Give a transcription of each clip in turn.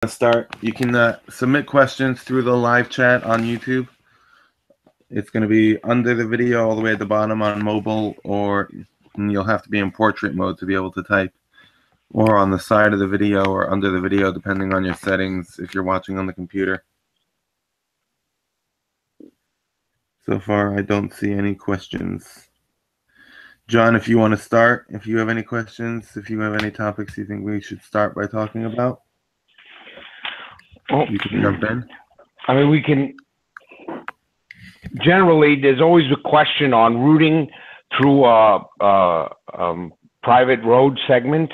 Start. You can submit questions through the live chat on YouTube. It's going to be under the video all the way at the bottom on mobile, or you'll have to be in portrait mode to be able to type, or on the side of the video or under the video, depending on your settings if you're watching on the computer. So far, I don't see any questions. John, if you want to start, if you have any questions, if you have any topics you think we should start by talking about, you can jump in. I mean, we can, generally, there's always a question on routing through a private road segment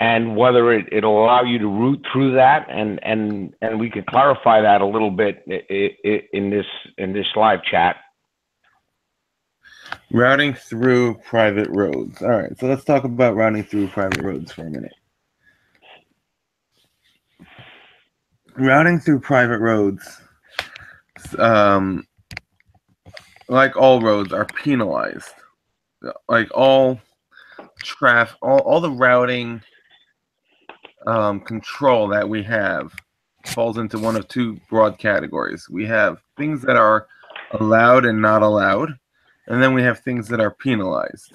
and whether it'll allow you to route through that, and we can clarify that a little bit in this live chat. Routing through private roads. All right, so let's talk about routing through private roads for a minute. Routing through private roads, like all roads, are penalized. Like all traffic, all the routing control that we have falls into one of two broad categories. We have things that are allowed and not allowed, and then we have things that are penalized.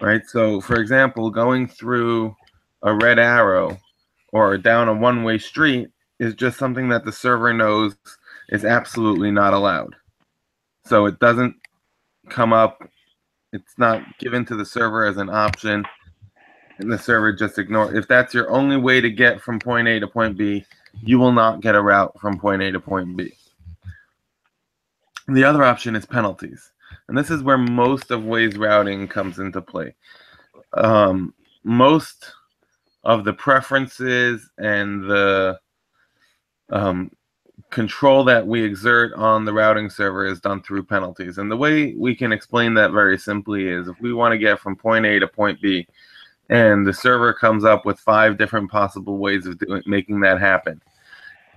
Right? So, for example, going through a red arrow or down a one-way street is just something that the server knows is absolutely not allowed. So it doesn't come up, it's not given to the server as an option, and the server just ignores. If that's your only way to get from point A to point B, you will not get a route from point A to point B. The other option is penalties. And this is where most of Waze routing comes into play. Most of the preferences and the control that we exert on the routing server is done through penalties. And the way we can explain that very simply is if we want to get from point A to point B, and the server comes up with 5 different possible ways of making that happen,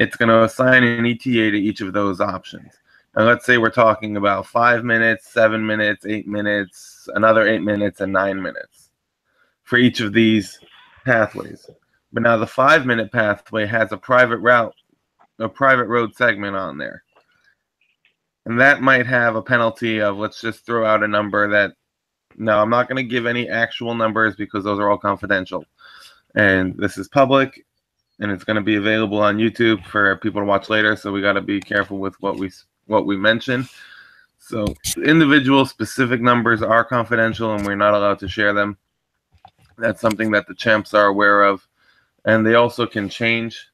it's going to assign an ETA to each of those options. And let's say we're talking about 5 minutes, 7 minutes, 8 minutes, another 8 minutes, and 9 minutes for each of these pathways. But now the 5-minute pathway has a private route, a private road segment on there. And that might have a penalty of, let's just throw out a number that, no, I'm not going to give any actual numbers because those are all confidential. And this is public, and it's going to be available on YouTube for people to watch later, so we got to be careful with what we mention. So individual specific numbers are confidential, and we're not allowed to share them. That's something that the champs are aware of, and they also can change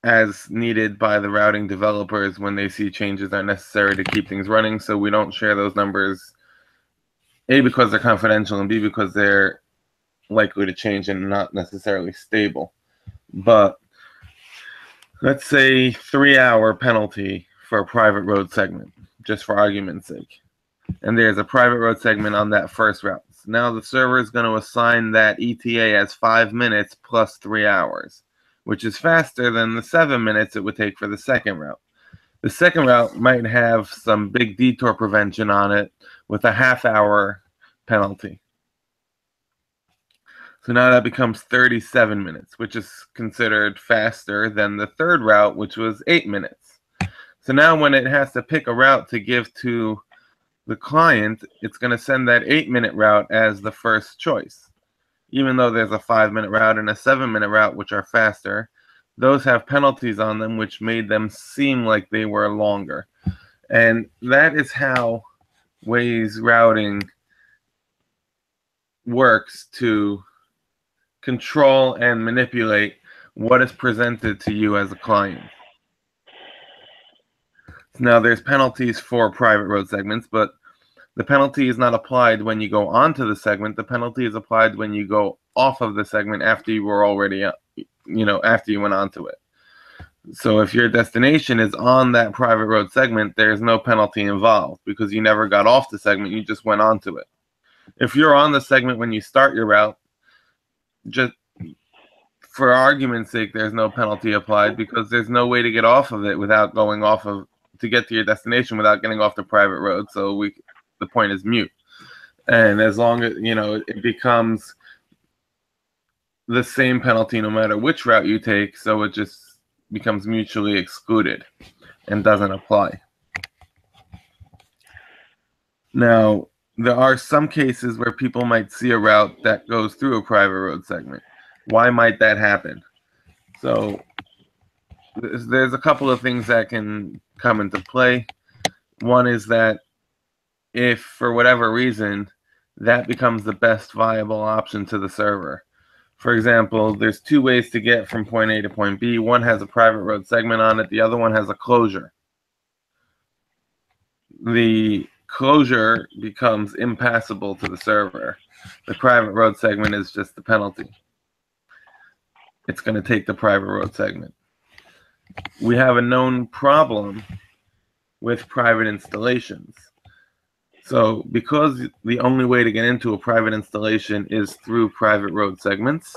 as needed by the routing developers when they see changes are necessary to keep things running. So we don't share those numbers, A, because they're confidential, and B, because they're likely to change and not necessarily stable. But let's say 3-hour penalty for a private road segment, just for argument's sake. And there's a private road segment on that first route. So now the server is going to assign that ETA as 5 minutes plus 3 hours, which is faster than the 7 minutes it would take for the second route. The second route might have some big detour prevention on it with a half-hour penalty. So now that becomes 37 minutes, which is considered faster than the third route, which was 8 minutes. So now when it has to pick a route to give to the client, it's going to send that 8-minute route as the first choice. Even though there's a 5-minute route and a 7-minute route, which are faster, those have penalties on them, which made them seem like they were longer. And that is how Waze routing works to control and manipulate what is presented to you as a client. Now, there's penalties for private road segments, but the penalty is not applied when you go onto the segment. The penalty is applied when you go off of the segment after you were already, after you went onto it. So if your destination is on that private road segment, there's no penalty involved because you never got off the segment, you just went onto it. If you're on the segment when you start your route, just for argument's sake, there's no penalty applied because there's no way to get off of it without going off of, to get to your destination without getting off the private road. So the point is mute. And as long as, it becomes the same penalty no matter which route you take, so it just becomes mutually excluded and doesn't apply. Now, there are some cases where people might see a route that goes through a private road segment. Why might that happen? So there's a couple of things that can come into play. One is that if for whatever reason that becomes the best viable option to the server. For example, there's two ways to get from point A to point B. One has a private road segment on it, the other one has a closure. The closure becomes impassable to the server. The private road segment is just the penalty. It's going to take the private road segment. We have a known problem with private installations. So because the only way to get into a private installation is through private road segments,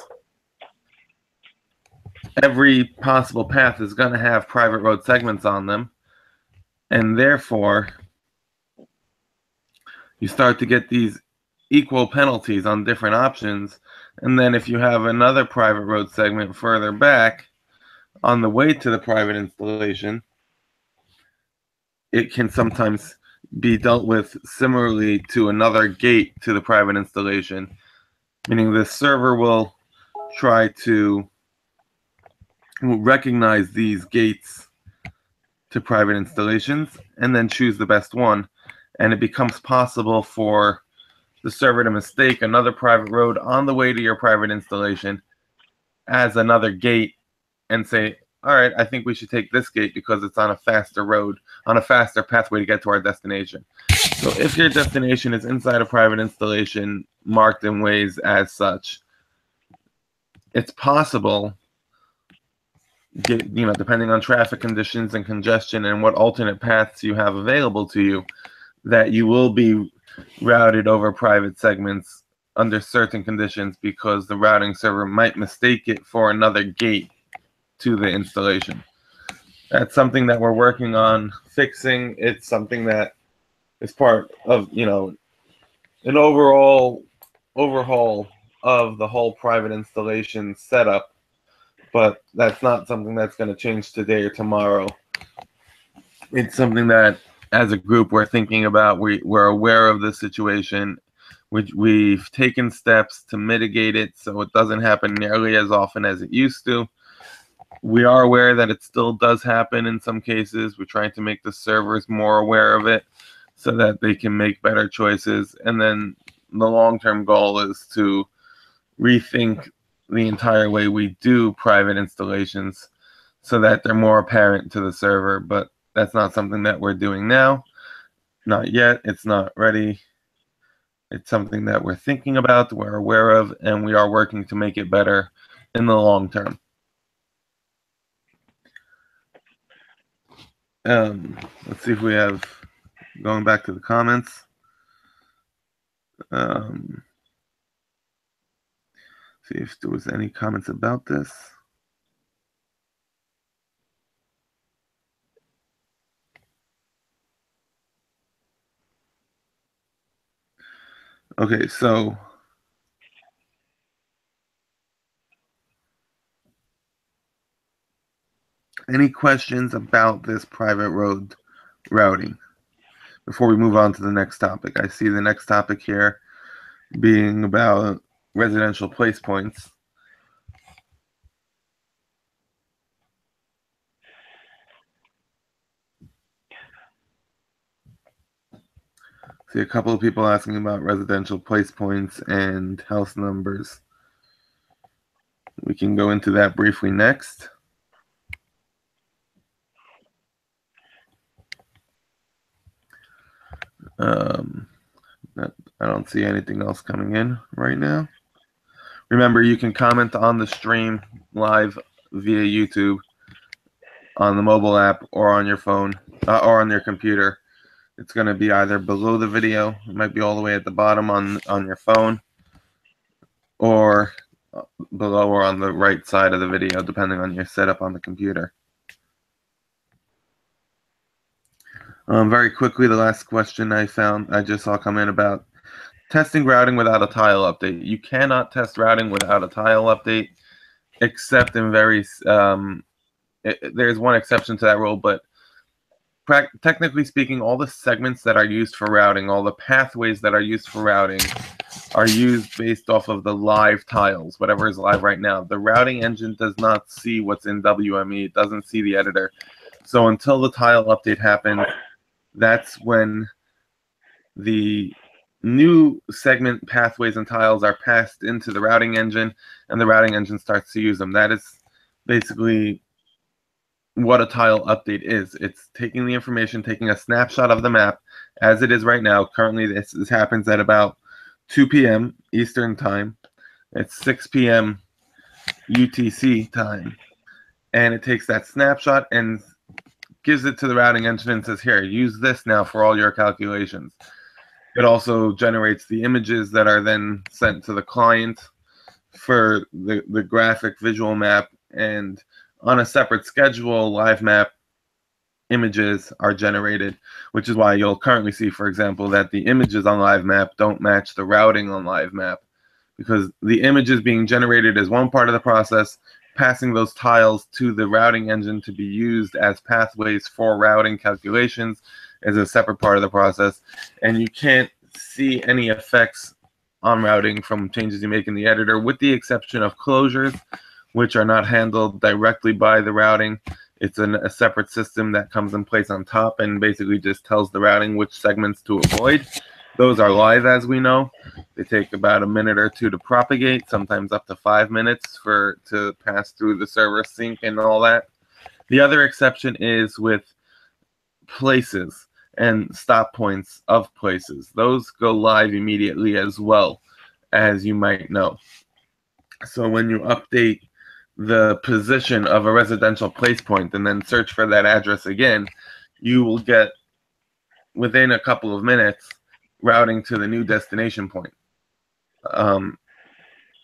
every possible path is going to have private road segments on them, and therefore you start to get these equal penalties on different options. And then if you have another private road segment further back on the way to the private installation, it can sometimes be dealt with similarly to another gate to the private installation, meaning the server will try to recognize these gates to private installations and then choose the best one. And it becomes possible for the server to mistake another private road on the way to your private installation as another gate and say, all right, I think we should take this gate because it's on a faster road, on a faster pathway to get to our destination. So if your destination is inside a private installation marked in Waze as such, it's possible, depending on traffic conditions and congestion and what alternate paths you have available to you, that you will be routed over private segments under certain conditions because the routing server might mistake it for another gate to the installation. That's something that we're working on fixing. It's something that is part of, an overall overhaul of the whole private installation setup, but that's not something that's going to change today or tomorrow. It's something that, as a group, we're thinking about. We're aware of the situation. We've taken steps to mitigate it so it doesn't happen nearly as often as it used to. We are aware that it still does happen in some cases. We're trying to make the servers more aware of it so that they can make better choices. And then the long-term goal is to rethink the entire way we do private installations so that they're more apparent to the server. But that's not something that we're doing now. Not yet. It's not ready. It's something that we're thinking about, we're aware of, and we are working to make it better in the long term. Let's see if we have, going back to the comments. See if there was any comments about this. Okay, so any questions about this private road routing before we move on to the next topic? I see the next topic here being about residential place points. See a couple of people asking about residential place points and house numbers. We can go into that briefly next. I don't see anything else coming in right now. Remember, you can comment on the stream live via YouTube on the mobile app or on your phone or on your computer. It's going to be either below the video, it might be all the way at the bottom on your phone, or below or on the right side of the video, depending on your setup on the computer. Very quickly, the last question I just saw come in about testing routing without a tile update. You cannot test routing without a tile update, except in very there's one exception to that rule, but technically speaking, all the segments that are used for routing, all the pathways that are used for routing, are used based off of the live tiles, whatever is live right now. The routing engine does not see what's in WME. It doesn't see the editor. So until the tile update happens, that's when the new segment pathways and tiles are passed into the routing engine, and the routing engine starts to use them. That is basically what a tile update is. It's taking the information, taking a snapshot of the map as it is right now. Currently, this happens at about 2 p.m. Eastern time. It's 6 p.m. UTC time. And it takes that snapshot and gives it to the routing engine and says, here, use this now for all your calculations. It also generates the images that are then sent to the client for the graphic visual map, and on a separate schedule, live map images are generated, which is why you'll currently see, for example, that the images on live map don't match the routing on live map, because the images being generated is one part of the process. Passing those tiles to the routing engine to be used as pathways for routing calculations is a separate part of the process, and you can't see any effects on routing from changes you make in the editor, with the exception of closures, which are not handled directly by the routing. It's a separate system that comes in place on top and basically just tells the routing which segments to avoid. Those are live, as we know. They take about a minute or two to propagate, sometimes up to 5 minutes to pass through the server sync and all that. The other exception is with places and stop points of places. Those go live immediately as well, as you might know. So when you update the position of a residential place point and then search for that address again, you will get, within a couple of minutes, routing to the new destination point.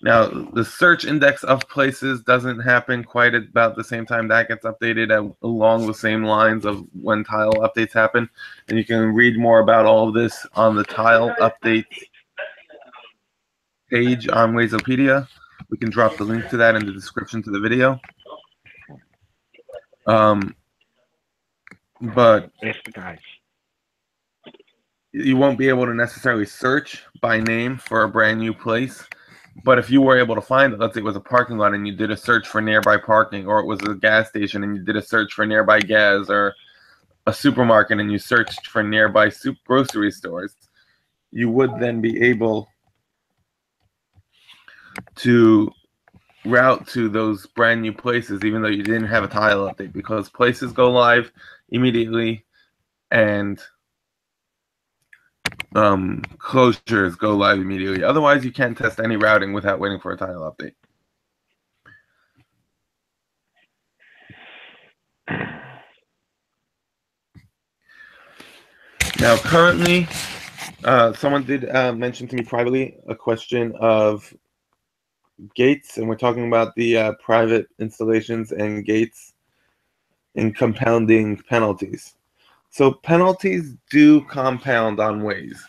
Now, the search index of places doesn't happen quite about the same time. That gets updated along the same lines of when tile updates happen. And you can read more about all of this on the tile updates page on Wazeopedia. We can drop the link to that in the description to the video. But you won't be able to necessarily search by name for a brand new place. But if you were able to find it, let's say it was a parking lot and you did a search for nearby parking, or it was a gas station and you did a search for nearby gas, or a supermarket and you searched for nearby grocery stores, you would then be able to route to those brand new places, even though you didn't have a tile update, because places go live immediately and closures go live immediately. Otherwise, you can't test any routing without waiting for a tile update. Now, currently, someone did mention to me privately a question of gates, and we're talking about the private installations and gates and compounding penalties. So penalties do compound on Waze.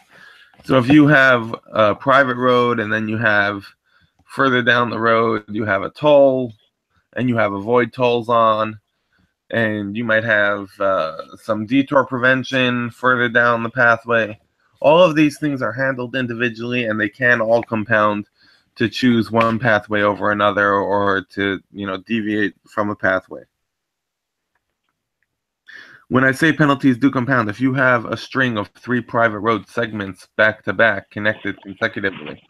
So if you have a private road and then you have further down the road, you have a toll and you have avoid tolls on, and you might have some detour prevention further down the pathway. All of these things are handled individually, and they can all compound to choose one pathway over another, or to deviate from a pathway. When I say penalties do compound, if you have a string of 3 private road segments back to back connected consecutively,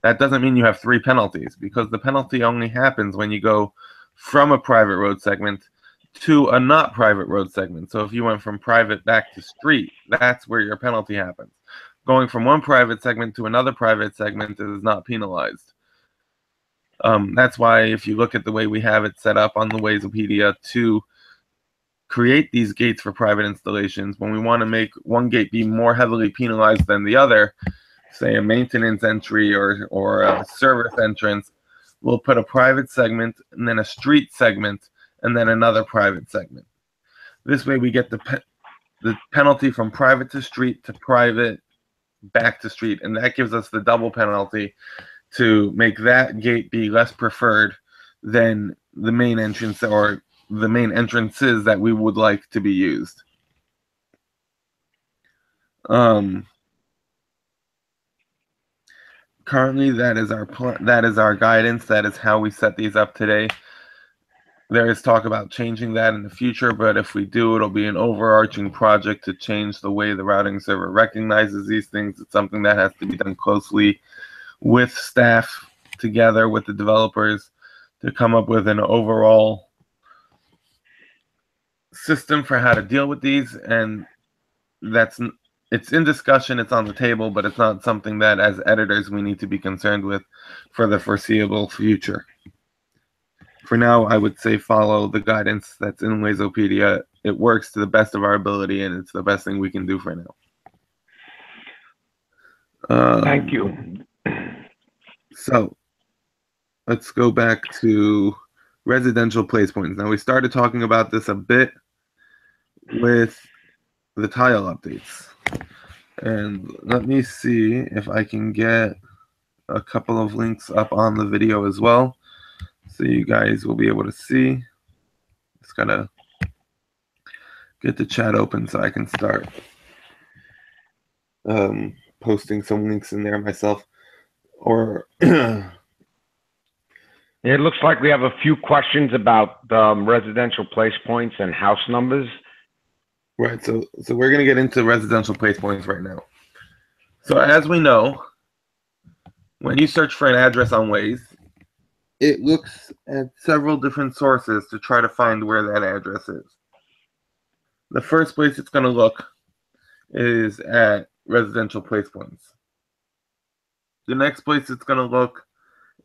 that doesn't mean you have 3 penalties, because the penalty only happens when you go from a private road segment to a not private road segment. So if you went from private back to street, that's where your penalty happens. Going from one private segment to another private segment is not penalized. That's why if you look at the way we have it set up on the Wazeopedia to create these gates for private installations, when we want to make one gate be more heavily penalized than the other, say a maintenance entry or a service entrance, we'll put a private segment and then a street segment and then another private segment. This way we get the penalty from private to street to private back to street, and that gives us the double penalty to make that gate be less preferred than the main entrance or the main entrances that we would like to be used. Currently, that is our guidance. That is how we set these up today. There is talk about changing that in the future, but if we do, it'll be an overarching project to change the way the routing server recognizes these things. It's something that has to be done closely with staff, together with the developers, to come up with an overall system for how to deal with these. And it's in discussion, it's on the table, but it's not something that as editors we need to be concerned with for the foreseeable future. For now, I would say follow the guidance that's in Wazopedia. It works to the best of our ability, and it's the best thing we can do for now. Thank you. So let's go back to residential place points. Now, we started talking about this a bit with the tile updates. And let me see if I can get a couple of links up on the video as well, so you guys will be able to see. Just gotta get the chat open so I can start posting some links in there myself. Or it looks like we have a few questions about residential place points and house numbers. Right, so we're gonna get into residential place points right now. So as we know, when you search for an address on Waze, it looks at several different sources to try to find where that address is. The first place it's going to look is at residential place points. The next place it's going to look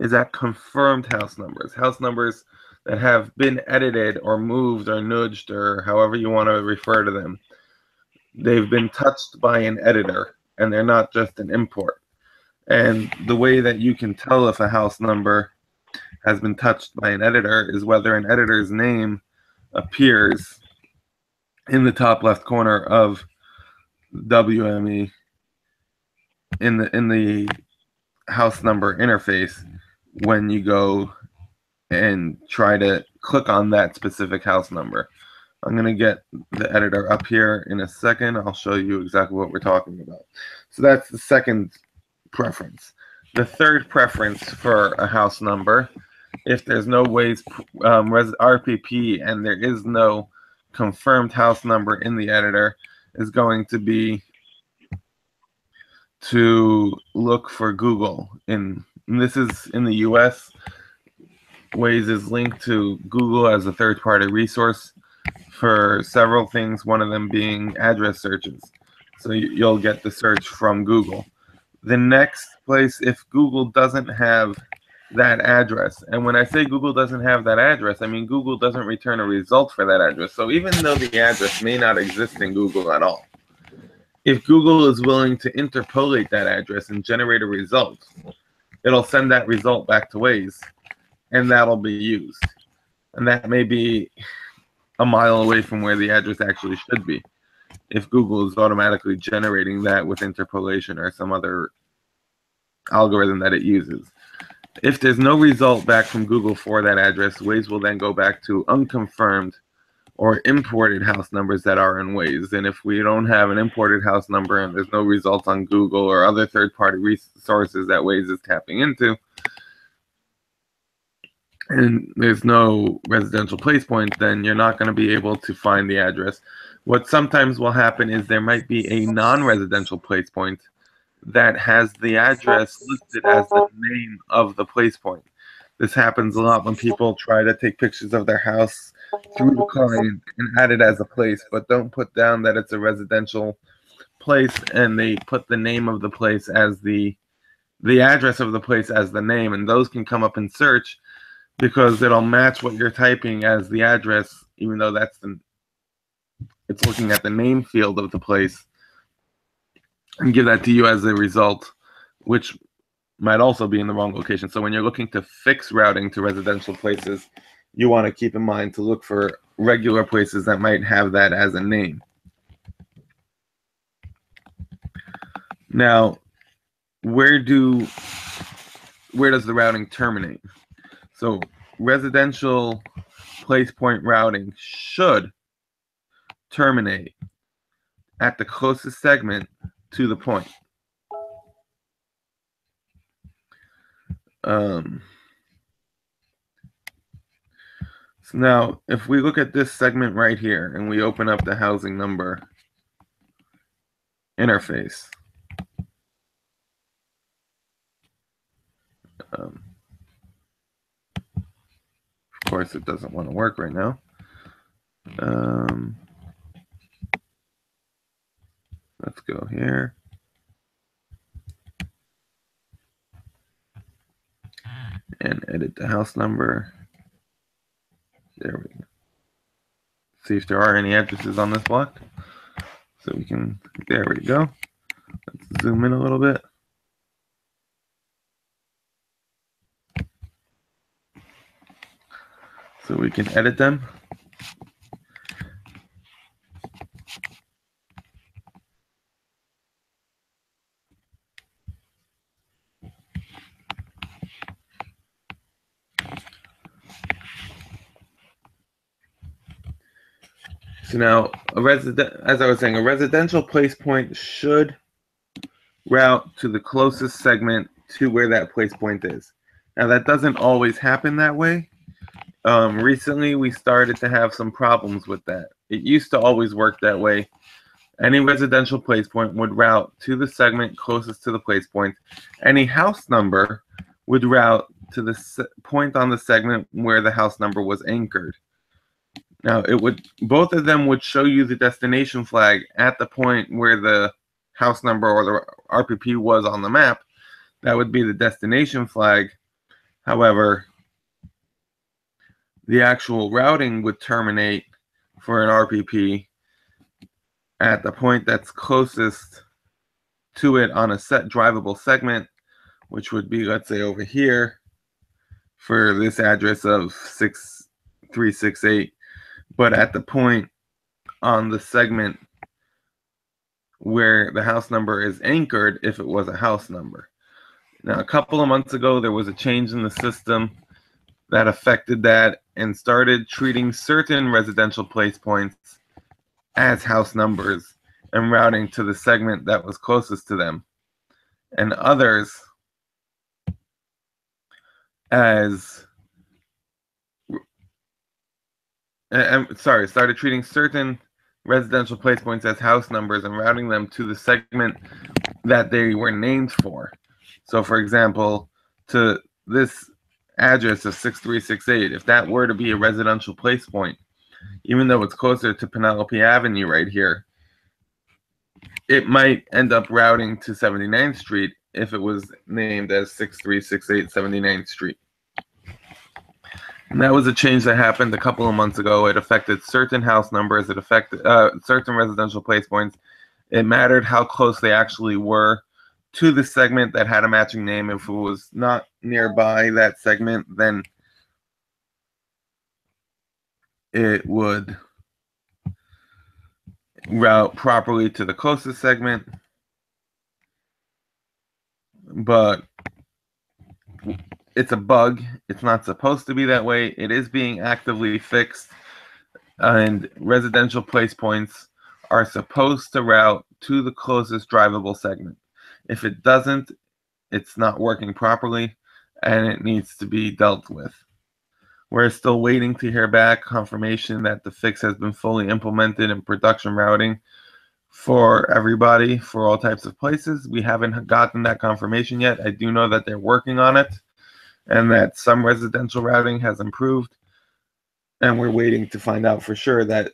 is at confirmed house numbers that have been edited or moved or nudged or however you want to refer to them. They've been touched by an editor, and they're not just an import. And the way that you can tell if a house number has been touched by an editor is whether an editor's name appears in the top left corner of WME in the house number interface when you go and try to click on that specific house number. I'm going to get the editor up here in a second. I'll show you exactly what we're talking about. So that's the second preference. The third preference for a house number, if there's no Waze RPP and there is no confirmed house number in the editor, is going to be to look for Google. And this is in the US. Waze is linked to Google as a third-party resource for several things, one of them being address searches. So you'll get the search from Google. The next place, if Google doesn't have that address, and when I say Google doesn't have that address, I mean Google doesn't return a result for that address. So even though the address may not exist in Google at all, if Google is willing to interpolate that address and generate a result, it'll send that result back to Waze, and that'll be used. And that may be a mile away from where the address actually should be, if Google is automatically generating that with interpolation or some other algorithm that it uses. If there's no result back from Google for that address, Waze will then go back to unconfirmed or imported house numbers that are in Waze. And if we don't have an imported house number and there's no results on Google or other third-party resources that Waze is tapping into, and there's no residential place point, then you're not going to be able to find the address. What sometimes will happen is there might be a non-residential place point that has the address listed as the name of the place point. This happens a lot when people try to take pictures of their house through the client and add it as a place, but don't put down that it's a residential place, and they put the name of the place as the address of the place as the name, and those can come up in search because it'll match what you're typing as the address, even though it's looking at the name field of the place, and give that to you as a result, which might also be in the wrong location. So when you're looking to fix routing to residential places, you want to keep in mind to look for regular places that might have that as a name. Now, where does the routing terminate? So residential place point routing should terminate at the closest segment to the point. So now, if we look at this segment right here and we open up the housing number interface, of course, it doesn't want to work right now. Let's go here. And edit the house number. There we go. See if there are any addresses on this block. So we can, there we go. Let's zoom in a little bit. So we can edit them. So now, as I was saying, a residential place point should route to the closest segment to where that place point is. Now, that doesn't always happen that way. Recently, we started to have some problems with that. It used to always work that way. Any residential place point would route to the segment closest to the place point. Any house number would route to the point on the segment where the house number was anchored. Now, both of them would show you the destination flag at the point where the house number or the RPP was on the map. That would be the destination flag. However, the actual routing would terminate for an RPP at the point that's closest to it on a set drivable segment, which would be, let's say, over here for this address of 6368. But at the point on the segment where the house number is anchored, if it was a house number. Now, a couple of months ago, there was a change in the system that affected that and started treating certain residential place points as house numbers and routing to the segment that was closest to them, and others as started treating certain residential place points as house numbers and routing them to the segment that they were named for. So, for example, to this address of 6368, if that were to be a residential place point, even though it's closer to Penelope Avenue right here, it might end up routing to 79th Street if it was named as 6368 79th Street. And that was a change that happened a couple of months ago. It affected certain house numbers. It affected certain residential place points. It mattered how close they actually were to the segment that had a matching name. If it was not nearby that segment, then it would route properly to the closest segment. But it's a bug. It's not supposed to be that way. It is being actively fixed, and residential place points are supposed to route to the closest drivable segment. If it doesn't, it's not working properly, and it needs to be dealt with. We're still waiting to hear back confirmation that the fix has been fully implemented in production routing for everybody, for all types of places. We haven't gotten that confirmation yet. I do know that they're working on it and that some residential routing has improved. And we're waiting to find out for sure that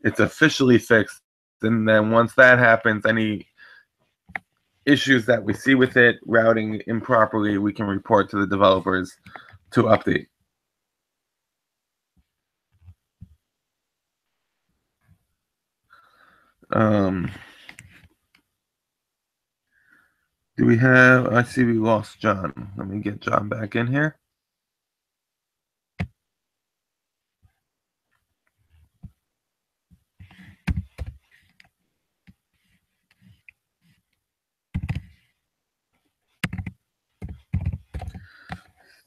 it's officially fixed. And then once that happens, any issues that we see with it routing improperly, we can report to the developers to update. Do we have, I see we lost John. Let me get John back in here.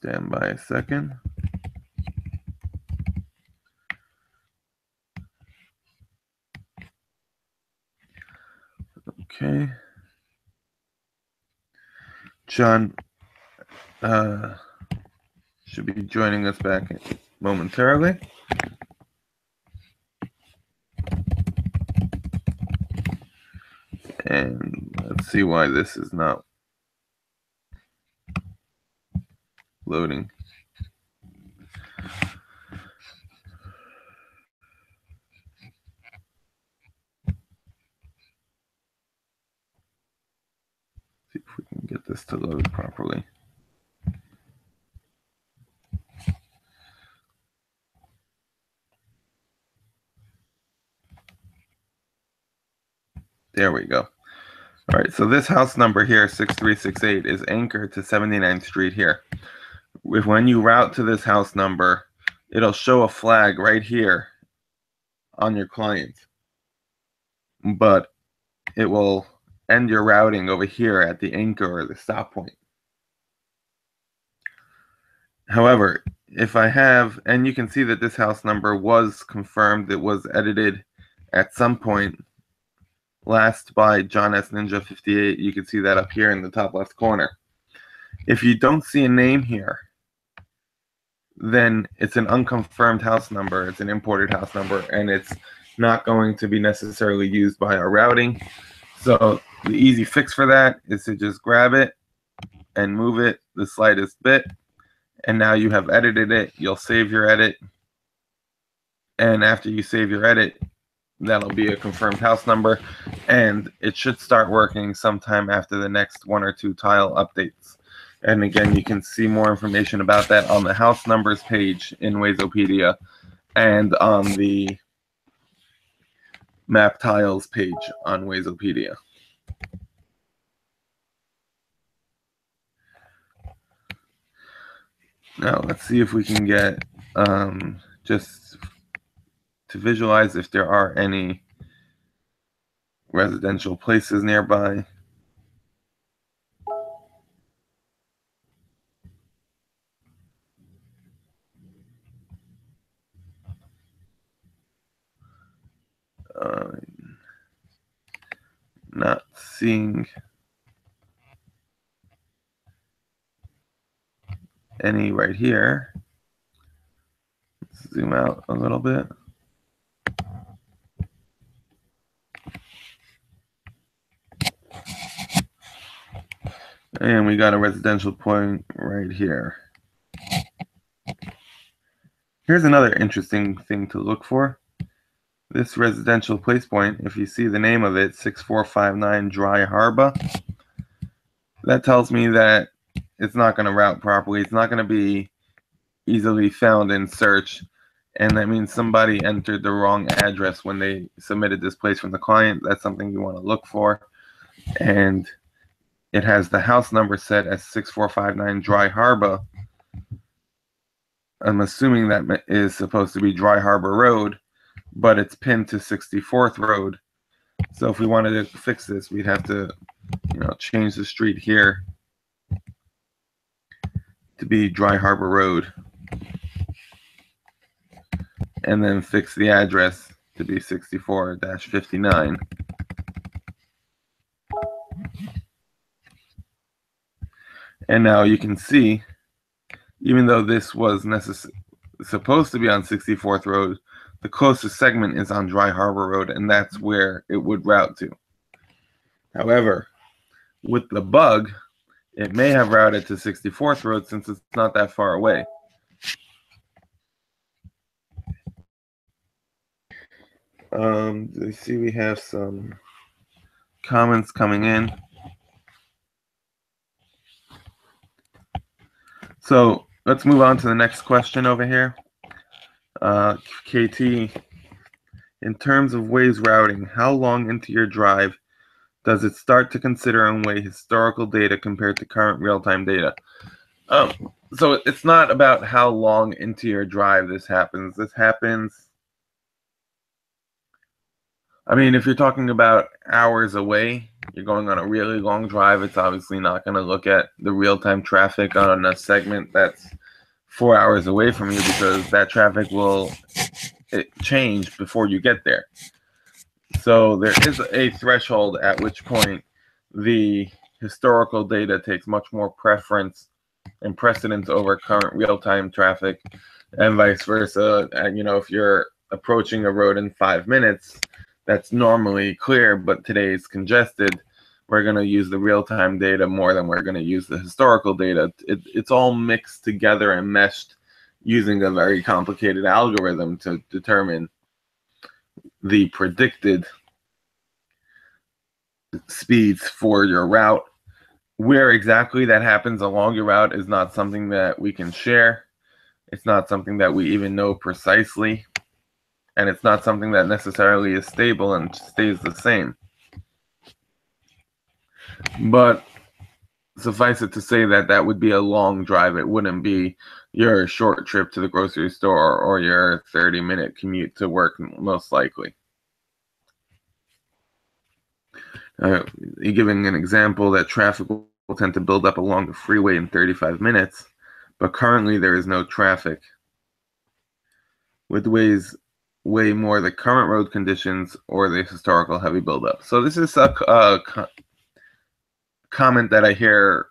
Stand by a second. Okay. John should be joining us back momentarily. And let's see why this is not loading. See if we can get this to load properly. There we go. All right, so this house number here, 6368, is anchored to 79th Street here. When you route to this house number, it'll show a flag right here on your client, but it will end your routing over here at the anchor or the stop point. However, if I have, and you can see that this house number was confirmed, it was edited at some point last by John S. Ninja 58. You can see that up here in the top left corner. If you don't see a name here, then it's an unconfirmed house number. It's an imported house number, and it's not going to be necessarily used by our routing. So the easy fix for that is to just grab it and move it the slightest bit. And now you have edited it. You'll save your edit. And after you save your edit, that'll be a confirmed house number. And it should start working sometime after the next 1 or 2 tile updates. And again, you can see more information about that on the house numbers page in Wazopedia and on the map tiles page on Wazopedia. Now let's see if we can get just to visualize if there are any residential places nearby. Not seeing any right here. Let's zoom out a little bit. And we got a residential point right here. Here's another interesting thing to look for. This residential place point, if you see the name of it, 6459 Dry Harbor, that tells me that it's not going to route properly. It's not going to be easily found in search. And that means somebody entered the wrong address when they submitted this place from the client. That's something you want to look for. And it has the house number set as 6459 Dry Harbor. I'm assuming that is supposed to be Dry Harbor Road, but it's pinned to 64th Road. So if we wanted to fix this, we'd have to, change the street here to be Dry Harbor Road, and then fix the address to be 64-59. And now you can see, even though this was supposed to be on 64th Road, the closest segment is on Dry Harbor Road, and that's where it would route to. However, with the bug, it may have routed to 64th Road since it's not that far away. You see we have some comments coming in. So let's move on to the next question over here. KT, in terms of Waze routing, how long into your drive does it start to consider and weigh historical data compared to current real-time data? So it's not about how long into your drive this happens. This happens, I mean, if you're talking about hours away, you're going on a really long drive, it's obviously not going to look at the real-time traffic on a segment that's 4 hours away from you, because that traffic will change before you get there. So there is a threshold at which point the historical data takes much more preference and precedence over current real-time traffic, and vice versa. And if you're approaching a road in 5 minutes that's normally clear but today is congested, we're going to use the real-time data more than we're going to use the historical data. It's all mixed together and meshed using a very complicated algorithm to determine the predicted speeds for your route. Where exactly that happens along your route is not something that we can share. It's not something that we even know precisely. And it's not something that necessarily is stable and stays the same. But suffice it to say that that would be a long drive. It wouldn't be your short trip to the grocery store or your 30-minute commute to work, most likely. Giving an example, that traffic will tend to build up along the freeway in 35 minutes, but currently there is no traffic. With Waze, way more the current road conditions or the historical heavy buildup. So this is a comment that I hear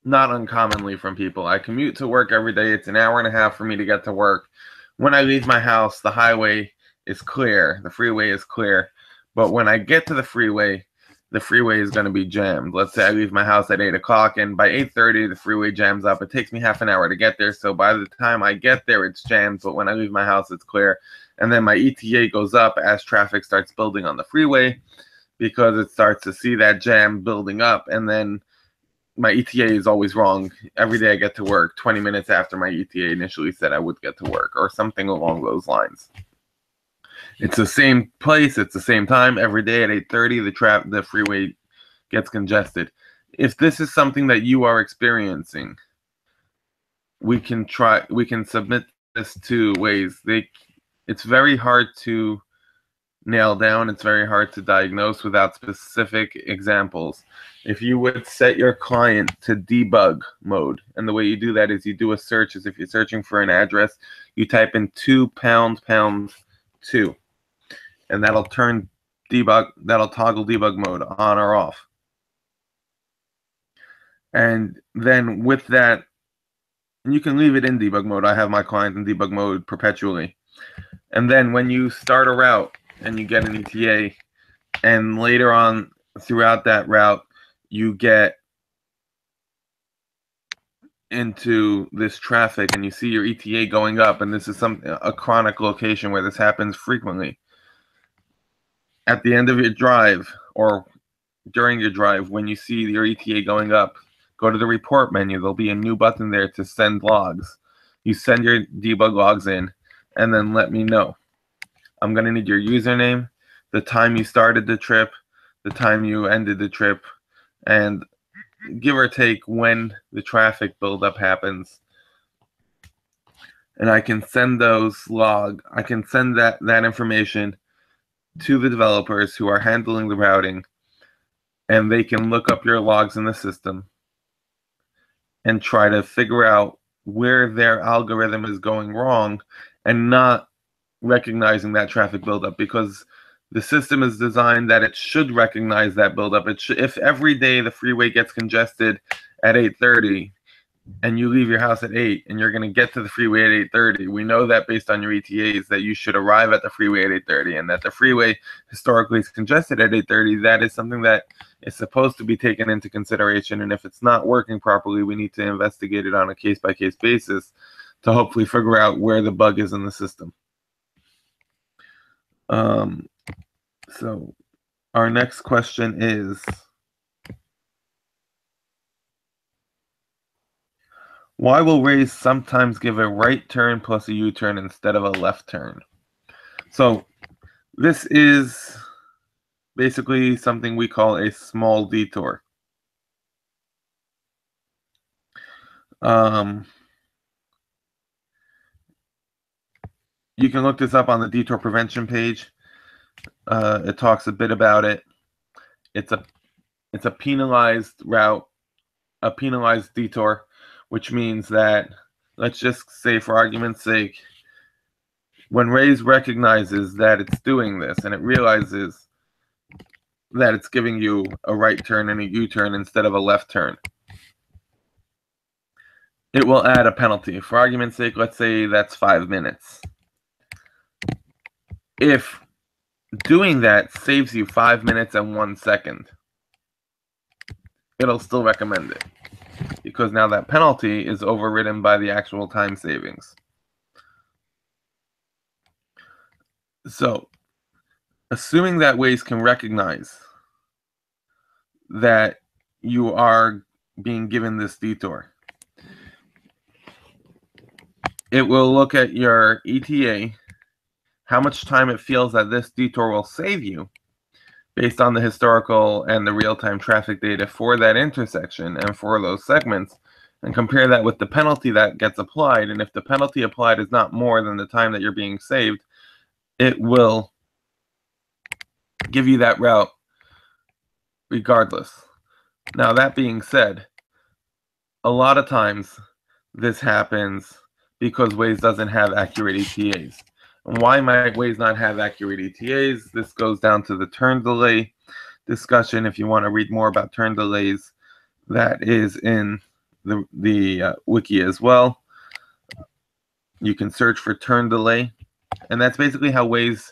not uncommonly from people. I commute to work every day. It's an hour and a half for me to get to work. When I leave my house, the highway is clear. The freeway is clear. But when I get to the freeway is going to be jammed. Let's say I leave my house at 8 o'clock, and by 8:30, the freeway jams up. It takes me half an hour to get there. So by the time I get there, it's jammed. But when I leave my house, it's clear. And then my ETA goes up as traffic starts building on the freeway, because it starts to see that jam building up. And then my ETA is always wrong. Every day I get to work 20 minutes after my ETA initially said I would get to work, or something along those lines. It's the same place, it's the same time every day at 8:30. The freeway gets congested. If this is something that you are experiencing, we can submit this to Waze. It's very hard to nail down. It's very hard to diagnose without specific examples. If you would set your client to debug mode, and the way you do that is you do a search as if you're searching for an address. You type in 2 #2, and that'll toggle debug mode on or off. And then with that, and you can leave it in debug mode. I have my client in debug mode perpetually. And then when you start a route and you get an ETA, and later on throughout that route, you get into this traffic and you see your ETA going up, and this is a chronic location where this happens frequently. At the end of your drive or during your drive, when you see your ETA going up, go to the report menu. There'll be a new button there to send logs. You send your debug logs in, and then let me know. I'm going to need your username, the time you started the trip, the time you ended the trip, and give or take when the traffic buildup happens. And I can send I can send that information to the developers who are handling the routing, and they can look up your logs in the system and try to figure out where their algorithm is going wrong and not recognizing that traffic buildup, because the system is designed that it should recognize that buildup. If every day the freeway gets congested at 8:30 and you leave your house at 8 and you're going to get to the freeway at 8:30, we know that based on your ETAs that you should arrive at the freeway at 8:30, and that the freeway historically is congested at 8:30. That is something that is supposed to be taken into consideration, and if it's not working properly, we need to investigate it on a case-by-case basis to hopefully figure out where the bug is in the system. So our next question is, why will Waze sometimes give a right turn plus a U-turn instead of a left turn? So this is basically something we call a small detour. You can look this up on the detour prevention page. It talks a bit about it. it's a penalized route, a penalized detour, which means that, let's just say for argument's sake, when Waze recognizes that it's doing this and it realizes that it's giving you a right turn and a U-turn instead of a left turn, it will add a penalty. For argument's sake, let's say that's 5 minutes. If doing that saves you 5 minutes and 1 second, it'll still recommend it, because now that penalty is overridden by the actual time savings. So, assuming that Waze can recognize that you are being given this detour, it will look at your ETA, how much time it feels that this detour will save you based on the historical and the real-time traffic data for that intersection and for those segments, and compare that with the penalty that gets applied. And if the penalty applied is not more than the time that you're being saved, it will give you that route regardless. Now, that being said, a lot of times this happens because Waze doesn't have accurate ETAs. And why might Waze not have accurate ETAs? This goes down to the turn delay discussion. If you want to read more about turn delays, that is in the wiki as well. You can search for turn delay, and that's basically how Waze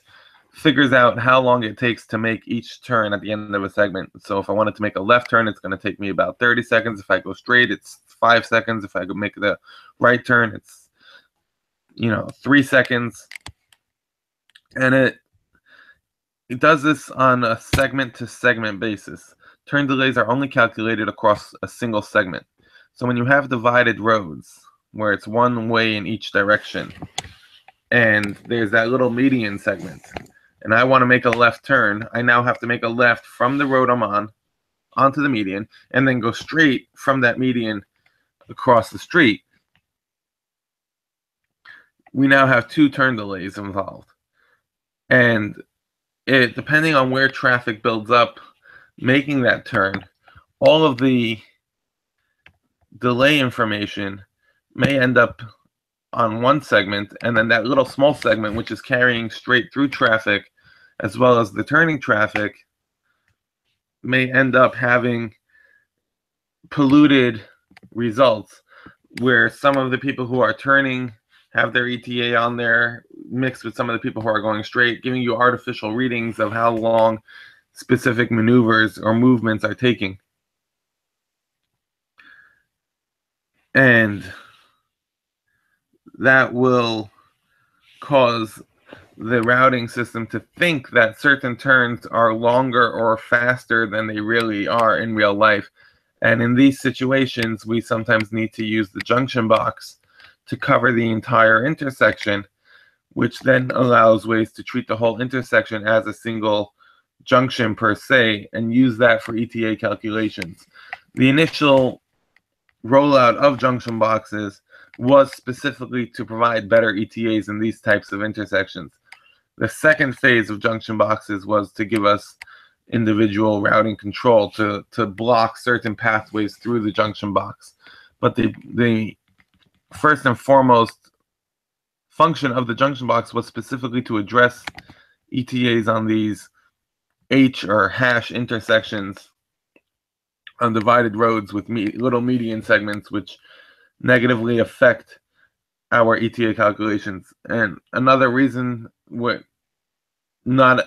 figures out how long it takes to make each turn at the end of a segment. So if I wanted to make a left turn, it's going to take me about 30 seconds. If I go straight, it's 5 seconds. If I go make the right turn, it's 3 seconds. And it does this on a segment-to-segment basis. Turn delays are only calculated across a single segment. So when you have divided roads, where it's one way in each direction, and there's that little median segment, and I want to make a left turn, I now have to make a left from the road I'm on onto the median, and then go straight from that median across the street. We now have 2 turn delays involved. And depending on where traffic builds up making that turn, all of the delay information may end up on one segment, and then that little small segment, which is carrying straight through traffic as well as the turning traffic, may end up having polluted results, where some of the people who are turning have their ETA on there mixed with some of the people who are going straight, giving you artificial readings of how long specific maneuvers or movements are taking. And that will cause the routing system to think that certain turns are longer or faster than they really are in real life. And in these situations, we sometimes need to use the junction box to cover the entire intersection, which then allows Waze to treat the whole intersection as a single junction per se and use that for ETA calculations. The initial rollout of junction boxes was specifically to provide better ETAs in these types of intersections. The second phase of junction boxes was to give us individual routing control to block certain pathways through the junction box. But the first and foremost function of the junction box was specifically to address ETAs on these H or hash intersections on divided roads with little median segments, which negatively affect our ETA calculations. And another reason, not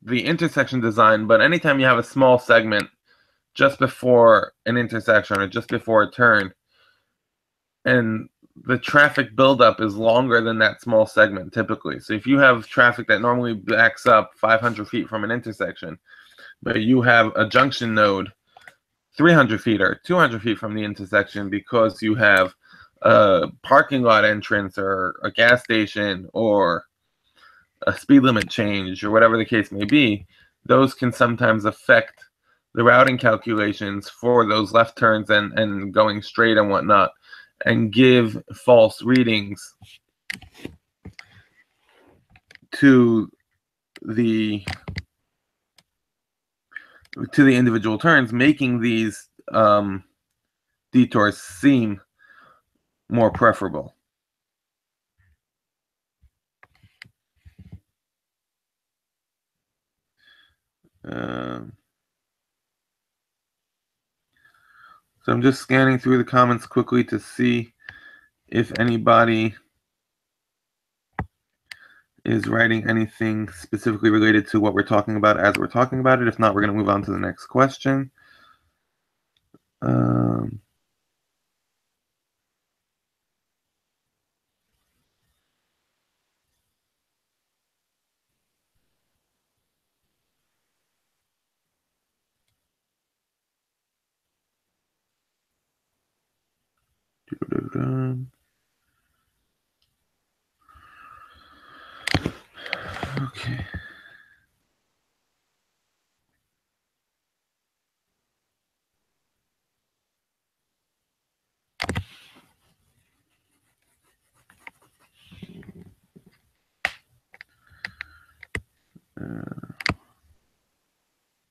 the intersection design, but anytime you have a small segment just before an intersection or just before a turn, and the traffic buildup is longer than that small segment typically. So if you have traffic that normally backs up 500 feet from an intersection, but you have a junction node 300 feet or 200 feet from the intersection because you have a parking lot entrance or a gas station or a speed limit change or whatever the case may be, those can sometimes affect the routing calculations for those left turns and going straight and whatnot, and give false readings to the to the individual turns, making these detours seem more preferable. So I'm just scanning through the comments quickly to see if anybody is writing anything specifically related to what we're talking about as we're talking about it. If not, we're going to move on to the next question. Okay.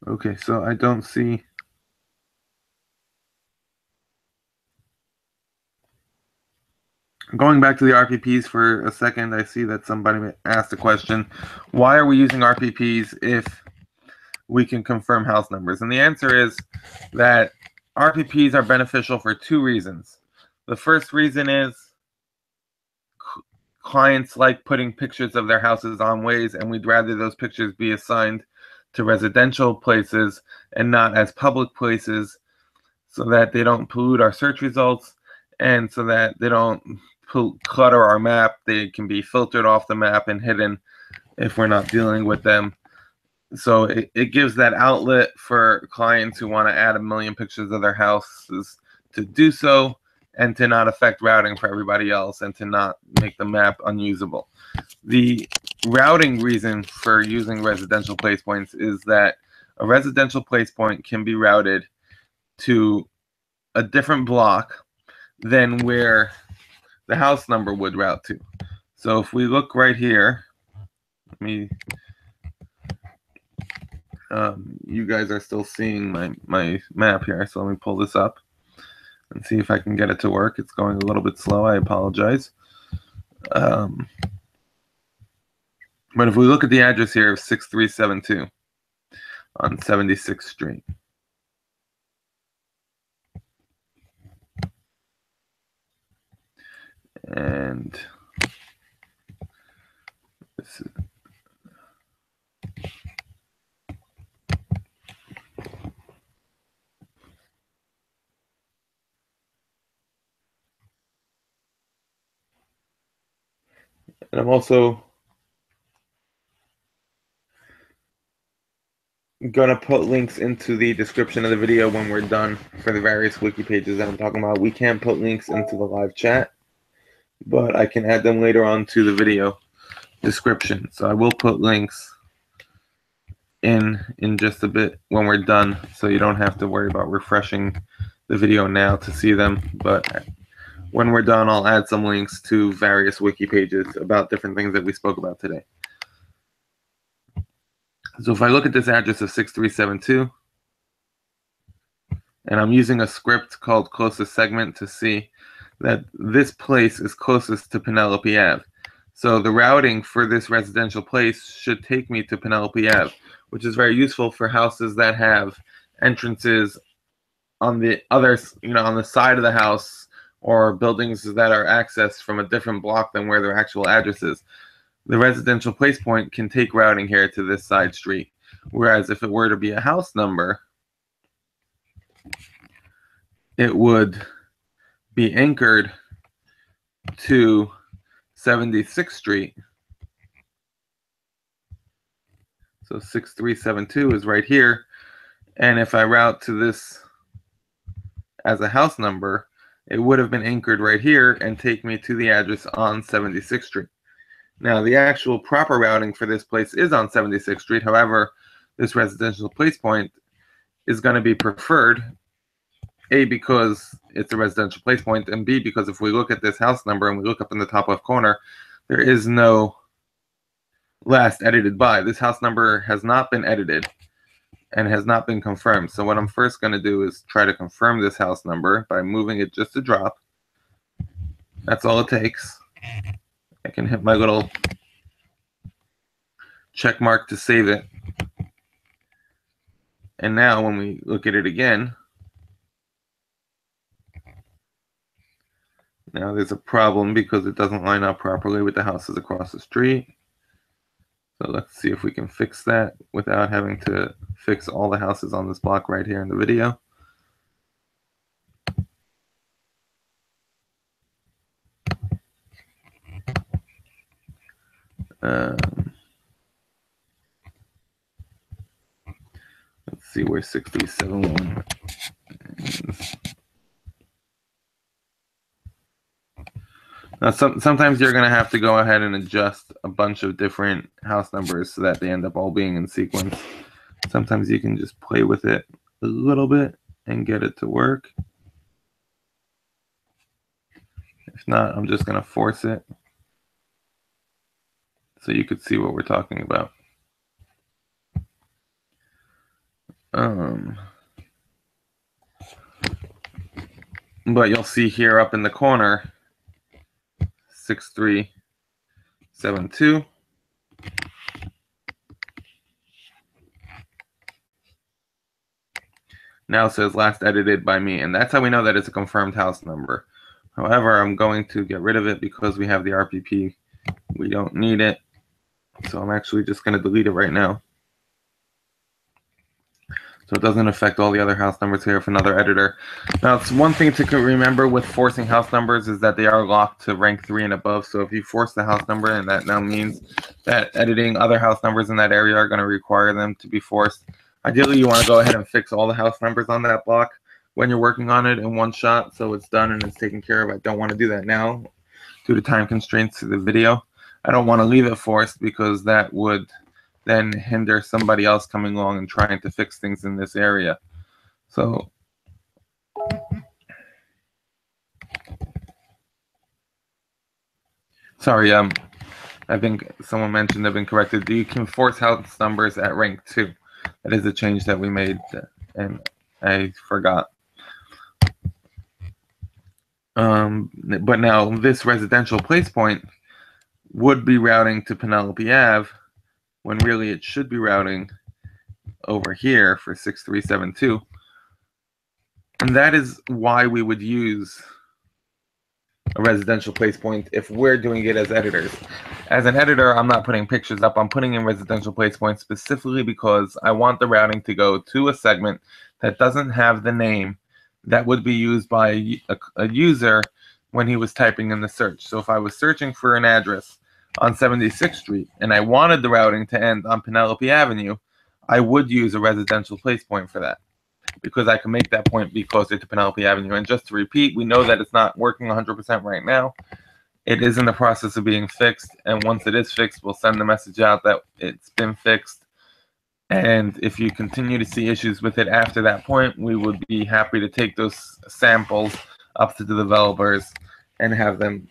Okay, so I don't see. Going back to the RPPs for a second, I see that somebody asked a question. Why are we using RPPs if we can confirm house numbers? And the answer is that RPPs are beneficial for two reasons. The first reason is clients like putting pictures of their houses on Waze, and we'd rather those pictures be assigned to residential places and not as public places, so that they don't pollute our search results and so that they don't clutter our map. They can be filtered off the map and hidden if we're not dealing with them. So it gives that outlet for clients who want to add 1 million pictures of their houses to do so and to not affect routing for everybody else and to not make the map unusable. The routing reason for using residential place points is that a residential place point can be routed to a different block than where the house number would route to. So if we look right here, let me, you guys are still seeing my map here, so let me pull this up and see if I can get it to work. It's going a little bit slow, I apologize. But if we look at the address here of 6372 on 76th Street, and this is, and I'm also gonna put links into the description of the video when we're done for the various wiki pages that I'm talking about. We can't put links into the live chat, but I can add them later on to the video description. So I will put links in just a bit when we're done, so you don't have to worry about refreshing the video now to see them. But when we're done, I'll add some links to various wiki pages about different things that we spoke about today. So if I look at this address of 6372, and I'm using a script called closest segment to see that this place is closest to Penelope Ave. So the routing for this residential place should take me to Penelope Ave, which is very useful for houses that have entrances on the other, on the side of the house, or buildings that are accessed from a different block than where their actual address is. The residential place point can take routing here to this side street. Whereas if it were to be a house number, it would be anchored to 76th Street. So 6372 is right here. And if I route to this as a house number, it would have been anchored right here and take me to the address on 76th Street. Now, the actual proper routing for this place is on 76th Street. However, this residential place point is going to be preferred, A, because it's a residential place point, and B, because if we look at this house number and we look up in the top left corner, there is no last edited by. This house number has not been edited. and has not been confirmed. So what I'm first going to do is try to confirm this house number by moving it just a drop. That's all it takes. I can hit my little check mark to save it. And now when we look at it again, now there's a problem because it doesn't line up properly with the houses across the street. So let's see if we can fix that without having to fix all the houses on this block right here in the video. Let's see where 637 is. Now, sometimes you're going to have to go ahead and adjust a bunch of different house numbers so that they end up all being in sequence. Sometimes you can just play with it a little bit and get it to work. If not, I'm just going to force it so you could see what we're talking about. But you'll see here up in the corner, 6372. Now it says last edited by me, and that's how we know that it's a confirmed house number. However, I'm going to get rid of it because we have the RPP. We don't need it. So I'm actually just going to delete it right now. So it doesn't affect all the other house numbers here for another editor. Now, it's one thing to remember with forcing house numbers is that they are locked to rank 3 and above. So if you force the house number, and that now means that editing other house numbers in that area are going to require them to be forced. Ideally, you want to go ahead and fix all the house numbers on that block when you're working on it in one shot so it's done and it's taken care of. I don't want to do that now due to time constraints to the video. I don't want to leave it forced because that would then hinder somebody else coming along and trying to fix things in this area. So sorry, I think someone mentioned I've been corrected. You can force house numbers at rank 2. That is a change that we made, and I forgot. But now this residential place point would be routing to Penelope Ave when really it should be routing over here for 6372. And that is why we would use a residential place point if we're doing it as editors. As an editor, I'm not putting pictures up. I'm putting in residential place points specifically because I want the routing to go to a segment that doesn't have the name that would be used by a user when he was typing in the search. So if I was searching for an address on 76th Street and I wanted the routing to end on Penelope Avenue, I would use a residential place point for that, because I can make that point be closer to Penelope Avenue. And just to repeat, we know that it's not working 100% right now. It is in the process of being fixed, and once it is fixed, we'll send the message out that it's been fixed. And if you continue to see issues with it after that point, we would be happy to take those samples up to the developers and have them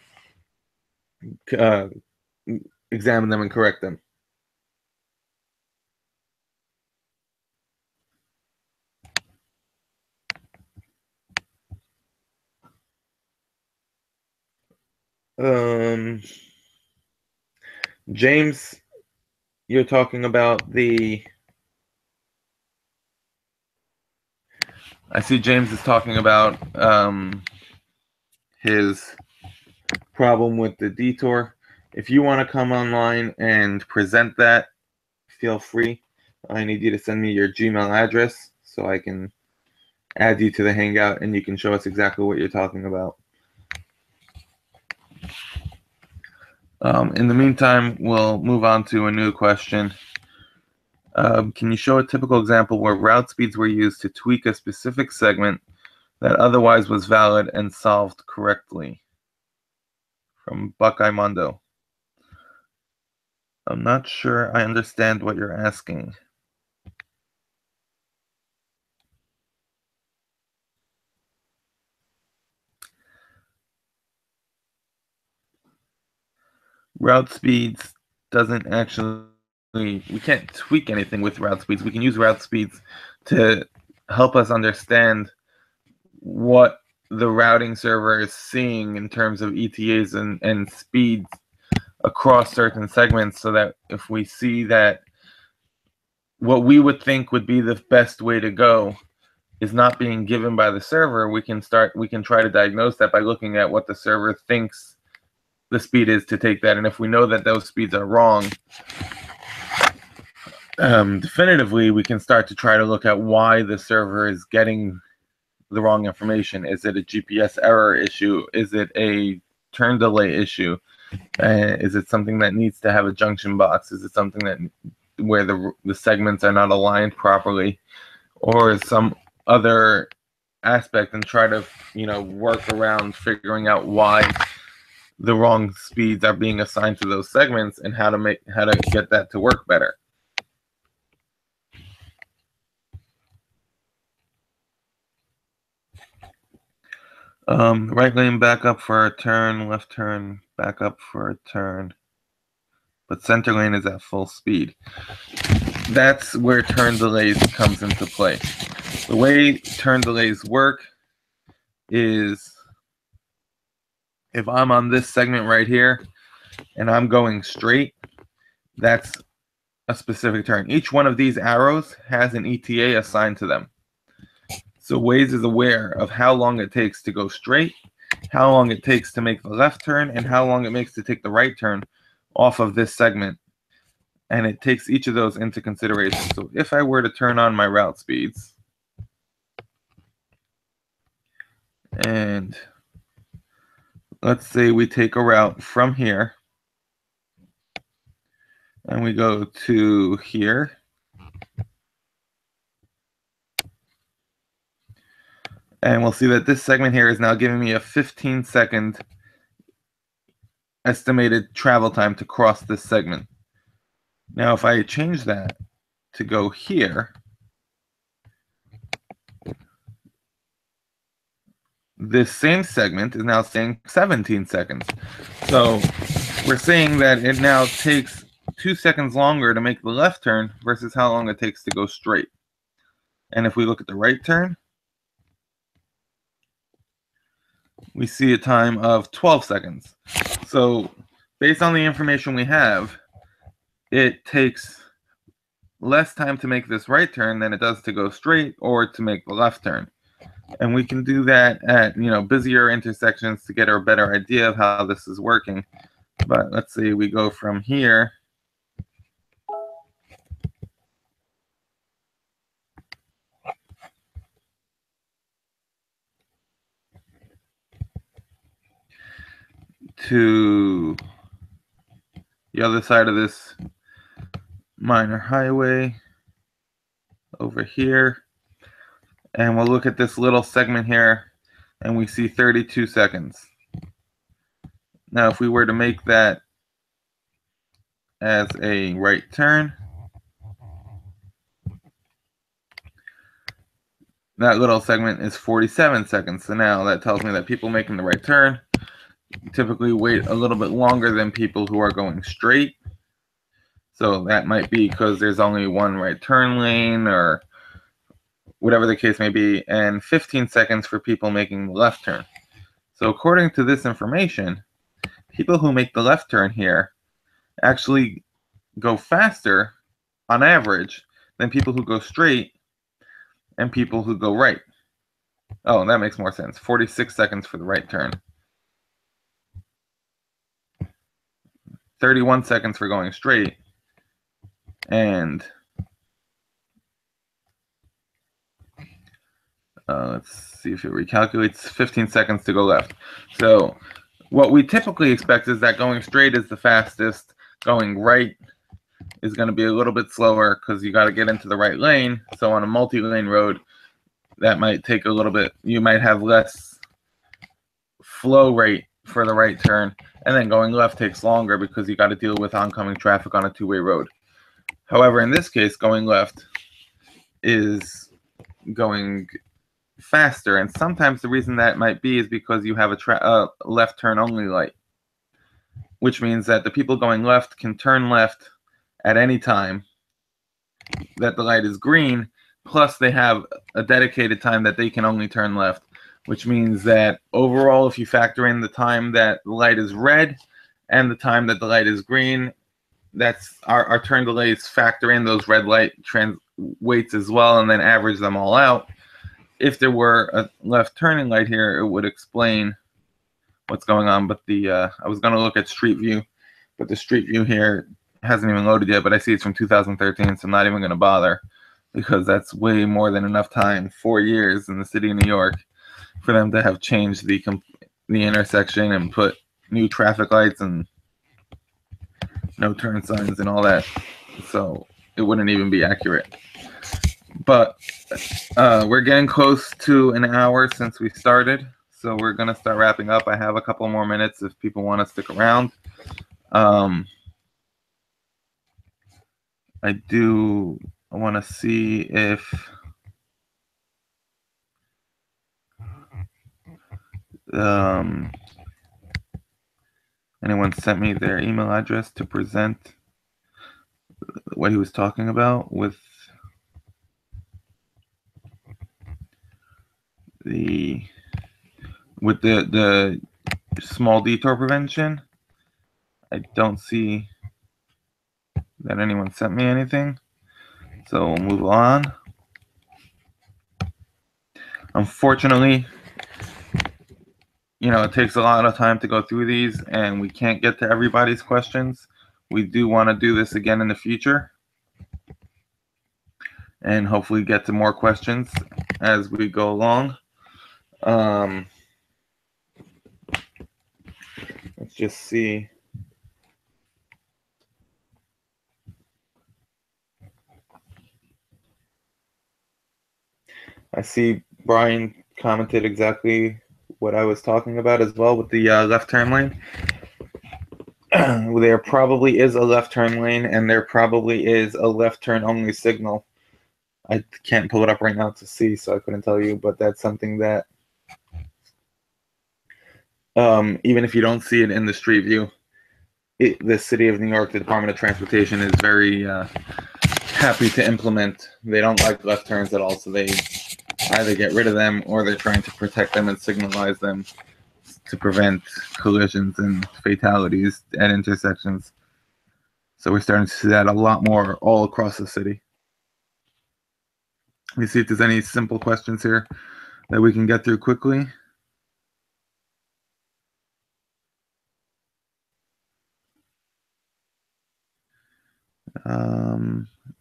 examine them and correct them. James, you're talking about the... I see James is talking about his problem with the detour. If you want to come online and present that, feel free. I need you to send me your Gmail address so I can add you to the Hangout and you can show us exactly what you're talking about. In the meantime, we'll move on to a new question. Can you show a typical example where route speeds were used to tweak a specific segment that otherwise was valid and solved correctly? From Buckeye Mondo. I'm not sure I understand what you're asking. Route speeds doesn't actually we can't tweak anything with route speeds. We can use route speeds to help us understand what the routing server is seeing in terms of ETAs and speeds across certain segments, so that if we see that what we would think would be the best way to go is not being given by the server, we can try to diagnose that by looking at what the server thinks the speed is to take that. And if we know that those speeds are wrong, definitively, we can start to try to look at why the server is getting the wrong information. Is it a GPS error issue? Is it a turn delay issue? Is it something that needs to have a junction box? Is it something that where the segments are not aligned properly, or some other aspect, and try to work around figuring out why the wrong speeds are being assigned to those segments and how to get that to work better. Right lane back up for a turn, left turn back up for a turn, but center lane is at full speed. That's where turn delays comes into play. The way turn delays work is if I'm on this segment right here and I'm going straight, that's a specific turn. Each one of these arrows has an ETA assigned to them. So Waze is aware of how long it takes to go straight, how long it takes to make the left turn, and how long it makes to take the right turn off of this segment. And it takes each of those into consideration. So if I were to turn on my route speeds, and let's say we take a route from here, and we go to here, and we'll see that this segment here is now giving me a 15-second estimated travel time to cross this segment. Now, if I change that to go here, this same segment is now saying 17 seconds. So we're saying that it now takes 2 seconds longer to make the left turn versus how long it takes to go straight. And if we look at the right turn, we see a time of 12 seconds. So based on the information we have, it takes less time to make this right turn than it does to go straight or to make the left turn. And we can do that at busier intersections to get a better idea of how this is working. But let's say we go from here to the other side of this minor highway over here, and we'll look at this little segment here, and we see 32 seconds. Now, if we were to make that as a right turn, that little segment is 47 seconds. So now that tells me that people making the right turn typically wait a little bit longer than people who are going straight. So that might be because there's only one right turn lane or whatever the case may be, and 15 seconds for people making the left turn. So according to this information, people who make the left turn here actually go faster on average than people who go straight and people who go right. Oh, that makes more sense. 46 seconds for the right turn. 31 seconds for going straight, and let's see if it recalculates, 15 seconds to go left. So what we typically expect is that going straight is the fastest, going right is going to be a little bit slower because you got to get into the right lane. So on a multi-lane road, that might take a little bit, you might have less flow rate for the right turn, and then going left takes longer because you got to deal with oncoming traffic on a two-way road. However, in this case, going left is going faster, and sometimes the reason that might be is because you have a left turn only light, which means that the people going left can turn left at any time that the light is green, plus they have a dedicated time that they can only turn left, which means that overall, if you factor in the time that the light is red and the time that the light is green, that's our turn delays factor in those red light weights as well, and then average them all out. If there were a left turning light here, it would explain what's going on. But I was going to look at Street View, but the Street View here hasn't even loaded yet, but I see it's from 2013, so I'm not even going to bother, because that's way more than enough time, 4 years in the city of New York, for them to have changed the intersection and put new traffic lights and no turn signs and all that. So it wouldn't even be accurate. But we're getting close to an hour since we started, so we're going to start wrapping up. I have a couple more minutes if people want to stick around. I want to see if anyone sent me their email address to present what he was talking about with the small detour prevention. I don't see that anyone sent me anything, so we'll move on. Unfortunately, it takes a lot of time to go through these, and we can't get to everybody's questions. We do want to do this again in the future, and hopefully get to more questions as we go along. Let's just see. I see Brian commented exactly what I was talking about as well with the left turn lane. There probably is a left turn lane, and there probably is a left turn only signal. I can't pull it up right now to see, so I couldn't tell you, but that's something that even if you don't see it in the Street View, the City of New York, the Department of Transportation is very happy to implement. They don't like left turns at all, so they either get rid of them or they're trying to protect them and signalize them to prevent collisions and fatalities at intersections. So we're starting to see that a lot more all across the city. Let me see if there's any simple questions here that we can get through quickly.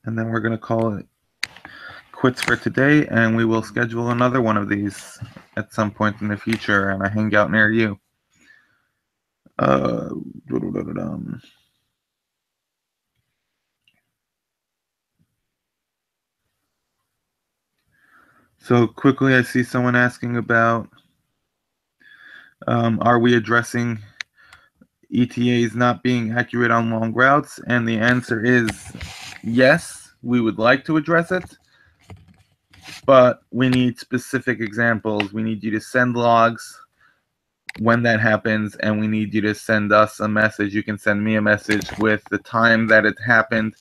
And then we're going to call it quits for today, and we will schedule another one of these at some point in the future and a hangout near you. So quickly, I see someone asking about, are we addressing ETAs not being accurate on long routes? And the answer is yes, we would like to address it, but we need specific examples. We need you to send logs when that happens, and we need you to send us a message. You can send me a message with the time that it happened,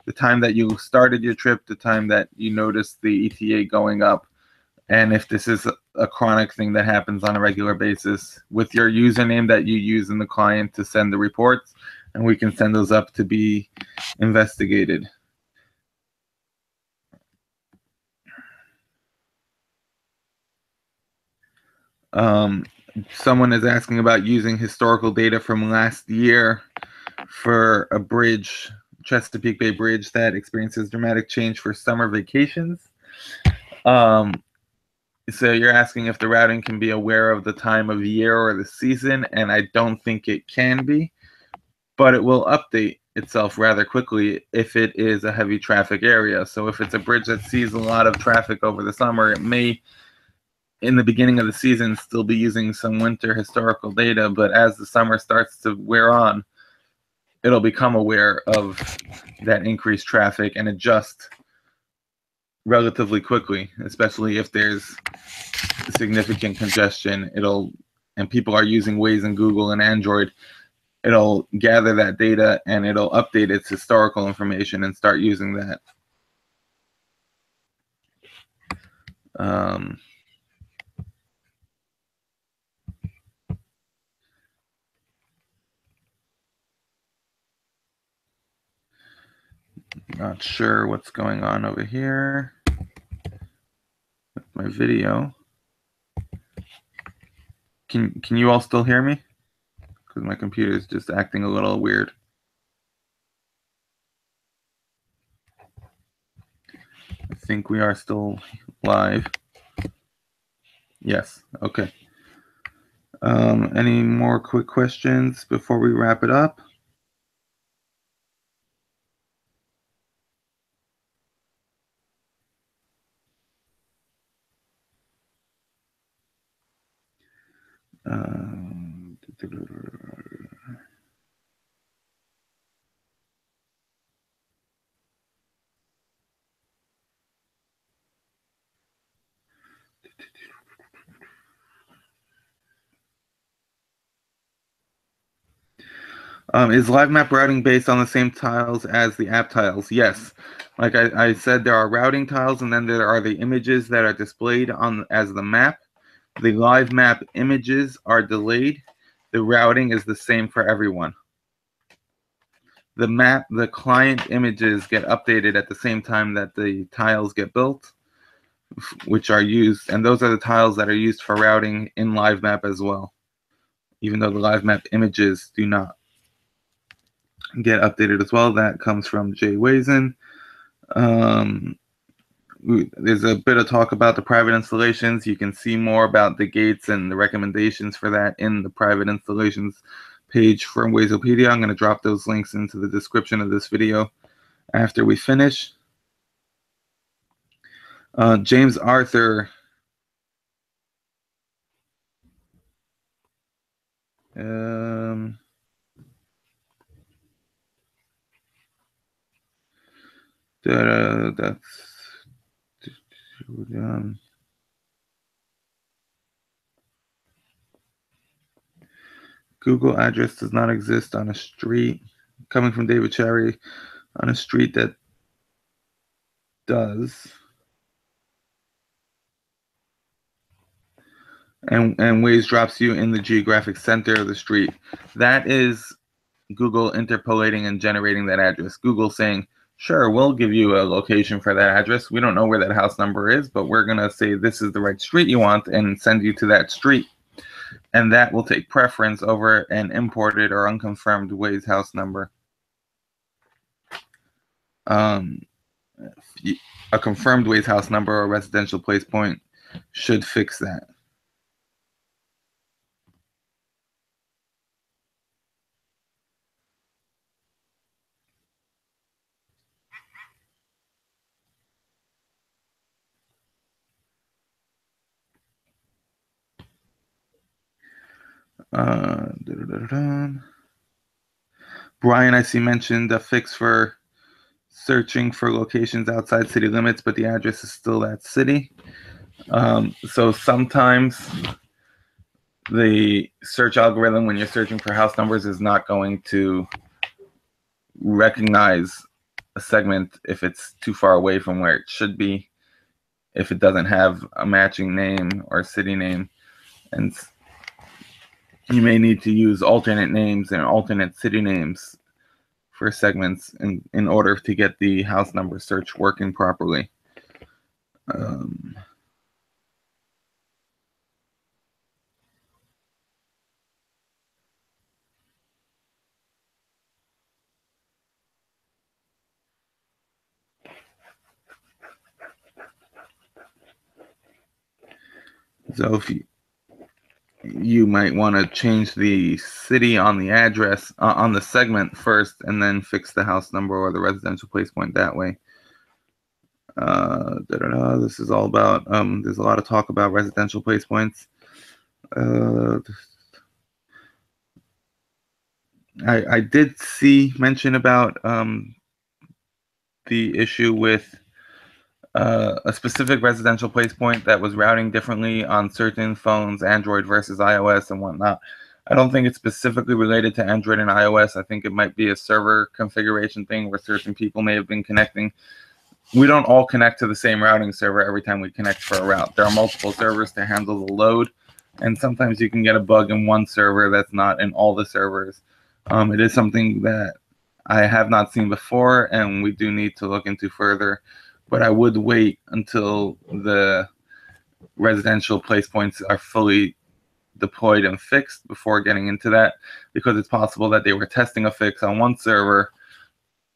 the time that you started your trip, the time that you noticed the ETA going up, and if this is a chronic thing that happens on a regular basis, with your username that you use in the client to send the reports, and we can send those up to be investigated. Someone is asking about using historical data from last year for a bridge, Chesapeake Bay Bridge, that experiences dramatic change for summer vacations. So you're asking if the routing can be aware of the time of year or the season, and I don't think it can be, but it will update itself rather quickly if it is a heavy traffic area. So if it's a bridge that sees a lot of traffic over the summer, it may, in the beginning of the season, still be using some winter historical data, but as the summer starts to wear on, it'll become aware of that increased traffic and adjust relatively quickly, especially if there's significant congestion. And people are using Waze and Google and Android. it'll gather that data and it'll update its historical information and start using that. Not sure what's going on over here with my video. Can you all still hear me? Because my computer is just acting a little weird. I think we are still live. Yes, okay. Any more quick questions before we wrap it up? Is live map routing based on the same tiles as the app tiles? Yes. Like I said, there are routing tiles, and then there are the images that are displayed on as the map. The live map images are delayed. The routing is the same for everyone. The client images get updated at the same time that the tiles get built, which are used, and those are the tiles that are used for routing in live map as well, even though the live map images do not get updated as well. That comes from Jay Wazen. There's a bit of talk about the private installations. You can see more about the gates and the recommendations for that in the private installations page from Wazopedia. I'm going to drop those links into the description of this video after we finish. James Arthur. That's Google address does not exist on a street. Coming from David Cherry, on a street that does. And Waze drops you in the geographic center of the street. That is Google interpolating and generating that address. Google saying, sure, we'll give you a location for that address. We don't know where that house number is, but we're going to say this is the right street you want and send you to that street. And that will take preference over an imported or unconfirmed Waze house number. A confirmed Waze house number or residential place point should fix that. Brian, I see, mentioned a fix for searching for locations outside city limits, but the address is still that city. So sometimes the search algorithm, when you're searching for house numbers, is not going to recognize a segment if it's too far away from where it should be, if it doesn't have a matching name or city name. And you may need to use alternate names and alternate city names for segments in order to get the house number search working properly. So if you might want to change the city on the address on the segment first, and then fix the house number or the residential place point that way. This is all about. There's a lot of talk about residential place points. I did see mention about the issue with a specific residential place point that was routing differently on certain phones, Android versus iOS and whatnot. I don't think it's specifically related to Android and iOS. I think it might be a server configuration thing where certain people may have been connecting. We don't all connect to the same routing server every time we connect for a route. There are multiple servers to handle the load, and sometimes you can get a bug in one server that's not in all the servers. It is something that I have not seen before, and we do need to look into further. But I would wait until the residential place points are fully deployed and fixed before getting into that, because it's possible that they were testing a fix on one server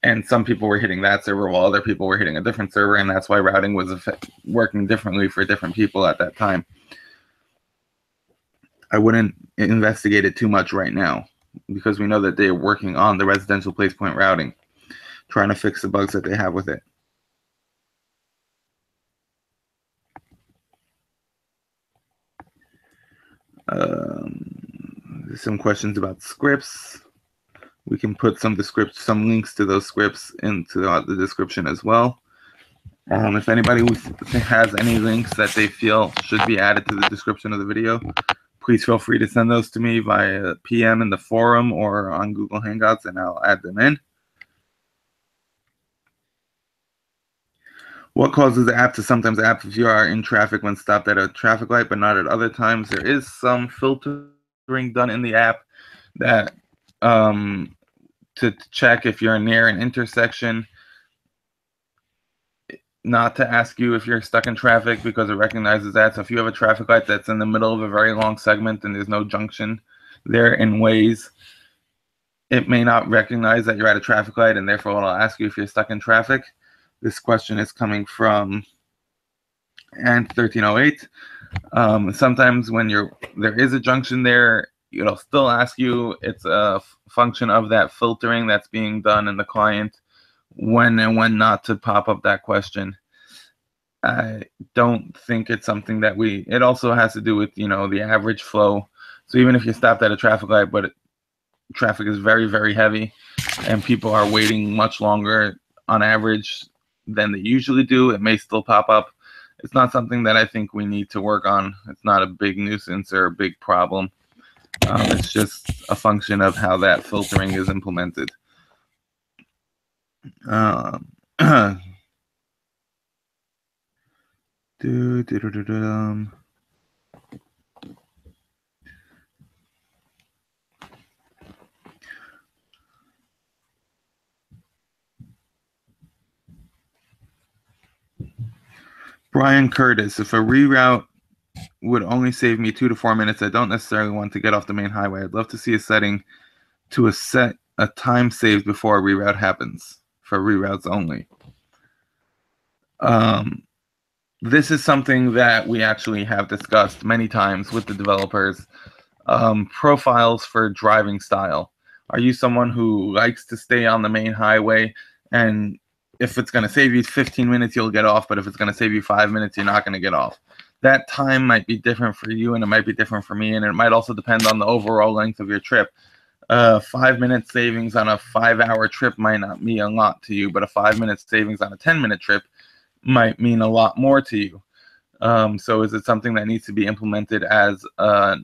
and some people were hitting that server while other people were hitting a different server, and that's why routing was working differently for different people at that time. I wouldn't investigate it too much right now, because we know that they're working on the residential place point routing, trying to fix the bugs that they have with it. There's some questions about scripts. We can put some links to those scripts into the description as well. If anybody has any links that they feel should be added to the description of the video, please feel free to send those to me via PM in the forum or on Google Hangouts, and I'll add them in. What causes the app to sometimes app if you are in traffic when stopped at a traffic light but not at other times? There is some filtering done in the app that to check if you're near an intersection, not to ask you if you're stuck in traffic, because it recognizes that. So if you have a traffic light that's in the middle of a very long segment and there's no junction there in Waze, it may not recognize that you're at a traffic light, and therefore it'll ask you if you're stuck in traffic. This question is coming from ANT1308. Sometimes when there is a junction there, it'll still ask you. It's a function of that filtering that's being done in the client, when and when not to pop up that question. I don't think it's something that it also has to do with, the average flow. So even if you're stopped at a traffic light, but traffic is very, very heavy and people are waiting much longer on average than they usually do, it may still pop up. It's not something that I think we need to work on. It's not a big nuisance or a big problem. It's just a function of how that filtering is implemented. Brian Curtis, if a reroute would only save me 2 to 4 minutes, I don't necessarily want to get off the main highway. I'd love to see a setting to set a time saved before a reroute happens, for reroutes only. This is something that we actually have discussed many times with the developers. Profiles for driving style. Are you someone who likes to stay on the main highway, and if it's going to save you 15 minutes, you'll get off, but if it's going to save you 5 minutes, you're not going to get off? That time might be different for you, and it might be different for me, and it might also depend on the overall length of your trip. 5-minute savings on a 5-hour trip might not mean a lot to you, but a 5-minute savings on a 10-minute trip might mean a lot more to you. So is it something that needs to be implemented as a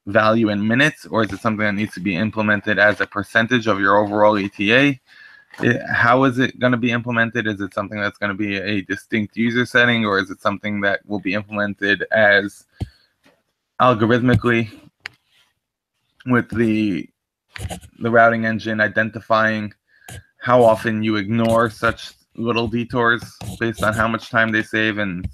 value in minutes, or is it something that needs to be implemented as a percentage of your overall ETA? How is it going to be implemented? Is it something that's going to be a distinct user setting, or is it something that will be implemented as algorithmically with the routing engine identifying how often you ignore such little detours based on how much time they save and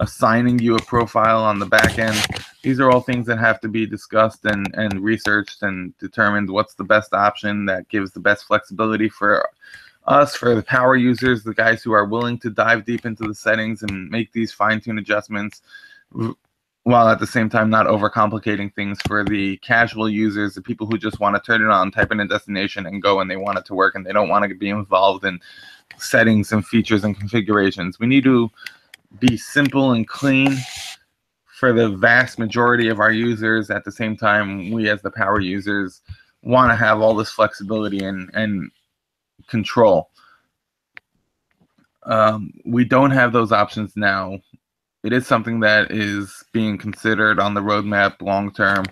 assigning you a profile on the back end? These are all things that have to be discussed and researched and determined what's the best option that gives the best flexibility for us, for the power users, the guys who are willing to dive deep into the settings and make these fine-tune adjustments, while at the same time not overcomplicating things for the casual users, the people who just want to turn it on, type in a destination, and go, and they want it to work, and they don't want to be involved in settings and features and configurations. We need to be simple and clean for the vast majority of our users. At the same time, we as the power users want to have all this flexibility and control. We don't have those options now. It is something that is being considered on the roadmap long term.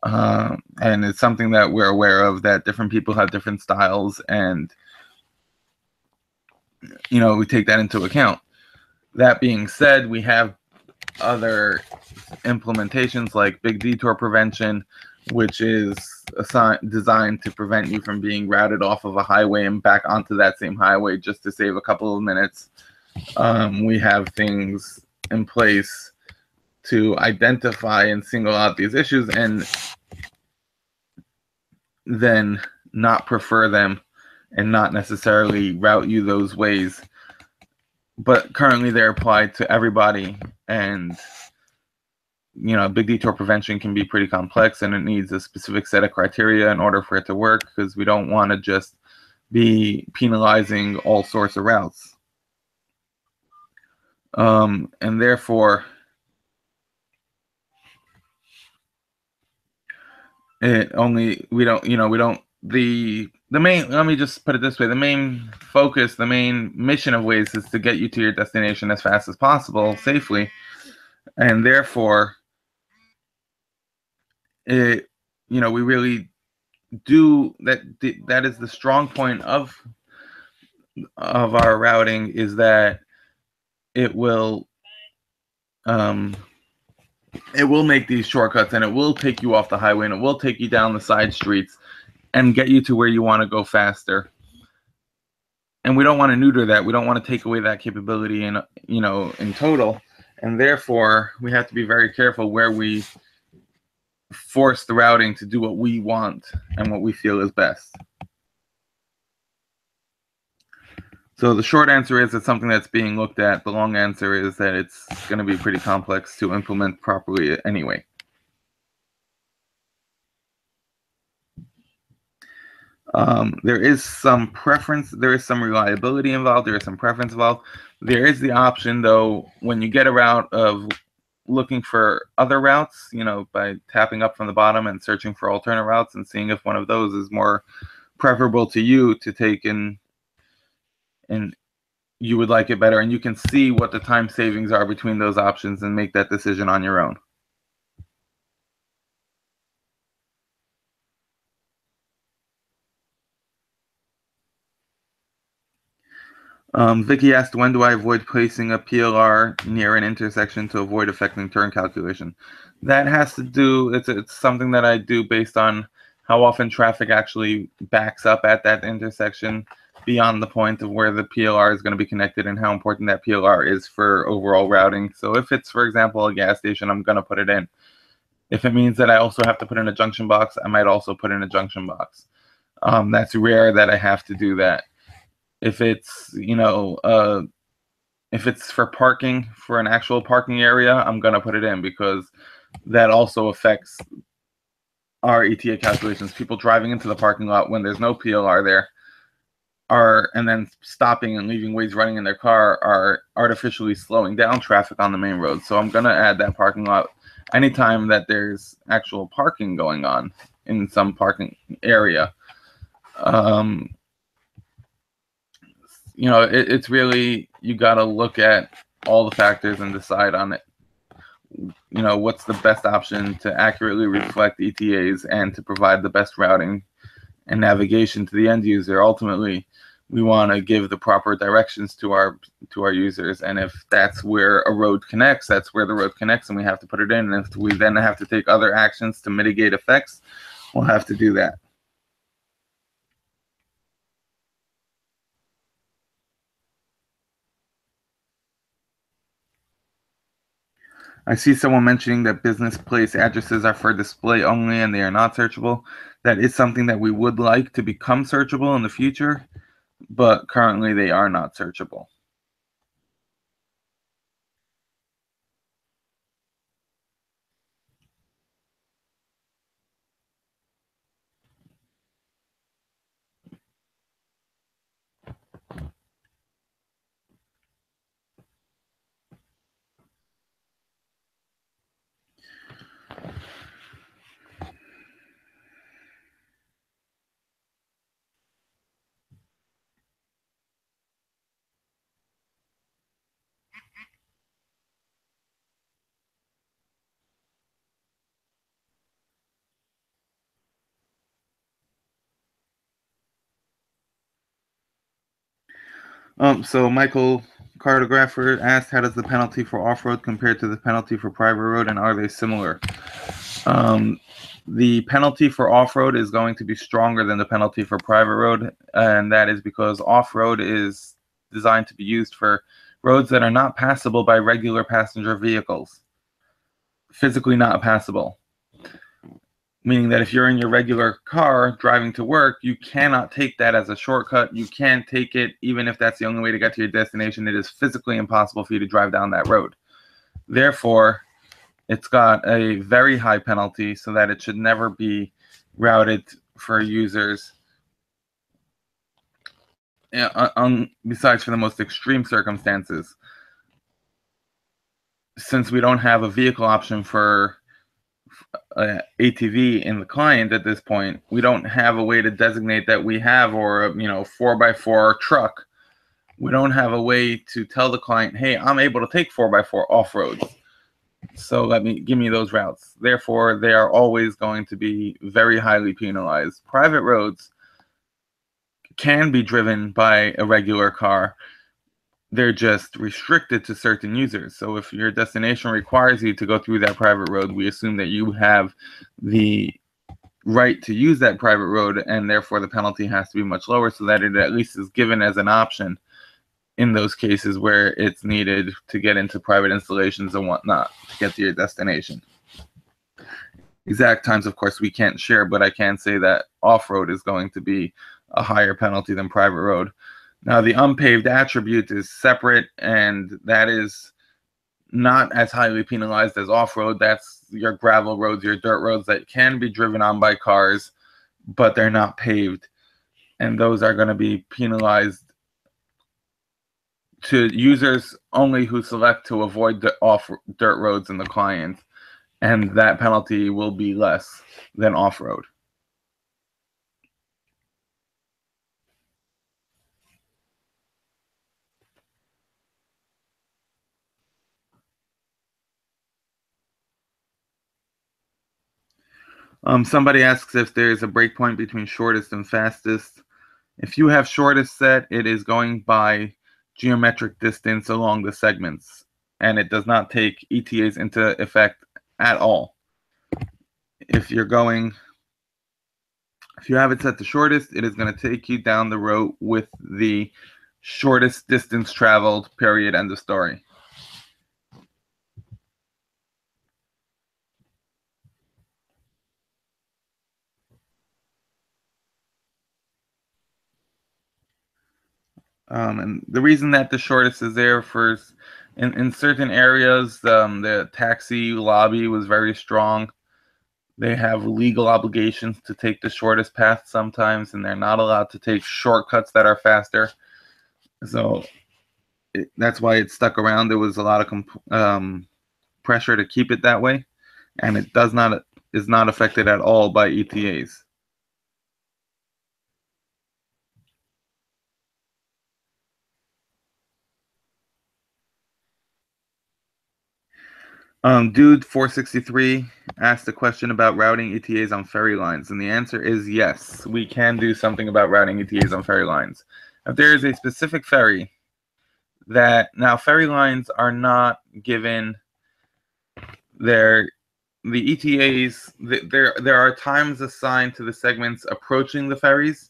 And it's something that we're aware of, that different people have different styles, and we take that into account. That being said, we have other implementations like big detour prevention, which is designed to prevent you from being routed off of a highway and back onto that same highway just to save a couple of minutes. We have things in place to identify and single out these issues and then not prefer them and not necessarily route you those ways. But currently they're applied to everybody, and big detour prevention can be pretty complex, and it needs a specific set of criteria in order for it to work, because we don't want to just be penalizing all sorts of routes. And therefore, let me just put it this way: the main focus, the main mission of Waze is to get you to your destination as fast as possible, safely, and therefore, we really do that. That is the strong point of our routing, is that it will make these shortcuts, and it will take you off the highway, and it will take you down the side streets and get you to where you want to go faster. And we don't want to neuter that. We don't want to take away that capability in total. And therefore, we have to be very careful where we force the routing to do what we want and what we feel is best. So the short answer is it's something that's being looked at. The long answer is that it's going to be pretty complex to implement properly anyway. There is some preference, there is some reliability involved, there is some preference involved. There is the option, though, when you get a route, of looking for other routes, by tapping up from the bottom and searching for alternate routes and seeing if one of those is more preferable to you to take in, and you would like it better, and you can see what the time savings are between those options and make that decision on your own. Vicky asked, when do I avoid placing a PLR near an intersection to avoid affecting turn calculation? That has to do, it's something that I do based on how often traffic actually backs up at that intersection beyond the point of where the PLR is going to be connected, and how important that PLR is for overall routing. So if it's, for example, a gas station, I'm going to put it in. If it means that I also have to put in a junction box, I might also put in a junction box. That's rare that I have to do that. If it's, if it's for parking, for an actual parking area, I'm going to put it in, because that also affects our ETA calculations. People driving into the parking lot when there's no PLR there and then stopping and leaving Waze running in their car are artificially slowing down traffic on the main road. So I'm going to add that parking lot anytime that there's actual parking going on in some parking area. It's really, you got to look at all the factors and decide on it. What's the best option to accurately reflect ETAs and to provide the best routing and navigation to the end user. Ultimately, we want to give the proper directions to our users, and if that's where a road connects, that's where the road connects, and we have to put it in. And if we then have to take other actions to mitigate effects, we'll have to do that. I see someone mentioning that business place addresses are for display only and they are not searchable. That is something that we would like to become searchable in the future, but currently they are not searchable. So Michael Cartographer asked, how does the penalty for off-road compare to the penalty for private road, and are they similar? The penalty for off-road is going to be stronger than the penalty for private road, and that is because off-road is designed to be used for roads that are not passable by regular passenger vehicles. Physically not passable. Meaning that if you're in your regular car driving to work, you cannot take that as a shortcut. You can't take it even if that's the only way to get to your destination. It is physically impossible for you to drive down that road. Therefore, it's got a very high penalty so that it should never be routed for users, besides for the most extreme circumstances. Since we don't have a vehicle option for ATV in the client at this point, we don't have a way to designate that we have, or a 4x4 truck. We don't have a way to tell the client, hey, I'm able to take 4x4 off-roads, so give me those routes. Therefore, they are always going to be very highly penalized. Private roads can be driven by a regular car. They're just restricted to certain users. So if your destination requires you to go through that private road, we assume that you have the right to use that private road, and therefore the penalty has to be much lower so that it at least is given as an option in those cases where it's needed to get into private installations and whatnot to get to your destination. Exact times, of course, we can't share, but I can say that off-road is going to be a higher penalty than private road. Now, the unpaved attribute is separate, and that is not as highly penalized as off-road. That's your gravel roads, your dirt roads that can be driven on by cars, but they're not paved. And those are going to be penalized to users only who select to avoid the dirt roads in the client, and that penalty will be less than off-road. Somebody asks if there's a breakpoint between shortest and fastest. If you have shortest set, it is going by geometric distance along the segments, and it does not take ETAs into effect at all. If you have it set to shortest, it is going to take you down the road with the shortest distance traveled, period, end of story. And the reason that the shortest is there for in certain areas, the taxi lobby was very strong. They have legal obligations to take the shortest path sometimes, and they're not allowed to take shortcuts that are faster. So that's why it stuck around. There was a lot of pressure to keep it that way, and it is not affected at all by ETAs. Dude 463 asked a question about routing ETAs on ferry lines, and the answer is yes, we can do something about routing ETAs on ferry lines. If there is a specific ferry now ferry lines are not given the ETAs, there are times assigned to the segments approaching the ferries,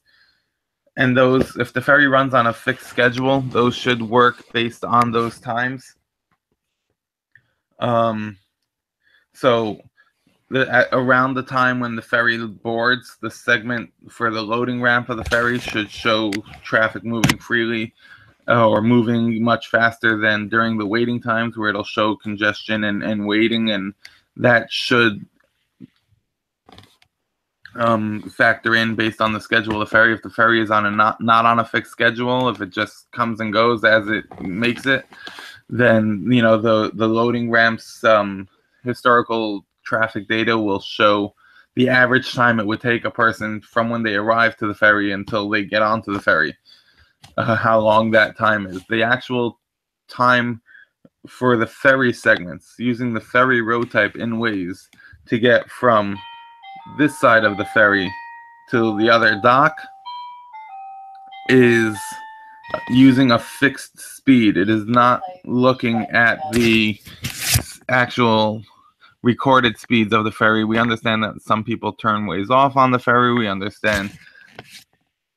and those, if the ferry runs on a fixed schedule, those should work based on those times. So around the time when the ferry boards, the segment for the loading ramp of the ferry should show traffic moving freely, or moving much faster than during the waiting times, where it'll show congestion and waiting, and that should factor in based on the schedule of the ferry. If the ferry is on a not on a fixed schedule, if it just comes and goes as it makes it, then the loading ramps historical traffic data will show the average time it would take a person from when they arrive to the ferry until they get onto the ferry, how long that time is. The actual time for the ferry segments, using the ferry road type in Waze to get from this side of the ferry to the other dock, is using a fixed speed. It is not looking at the actual recorded speeds of the ferry. We understand that some people turn ways off on the ferry. We understand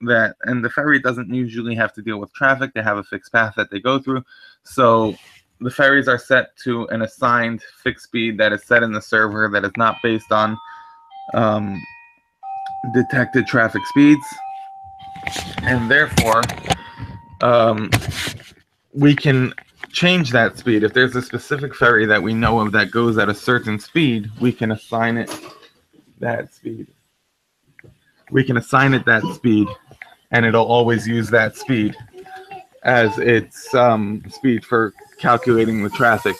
that, and the ferry doesn't usually have to deal with traffic. They have a fixed path that they go through. So the ferries are set to an assigned fixed speed that is set in the server, that is not based on detected traffic speeds. And therefore, we can change that speed. If there's a specific ferry that we know of that goes at a certain speed, we can assign it that speed. We can assign it that speed, and it'll always use that speed as its speed for calculating the traffic.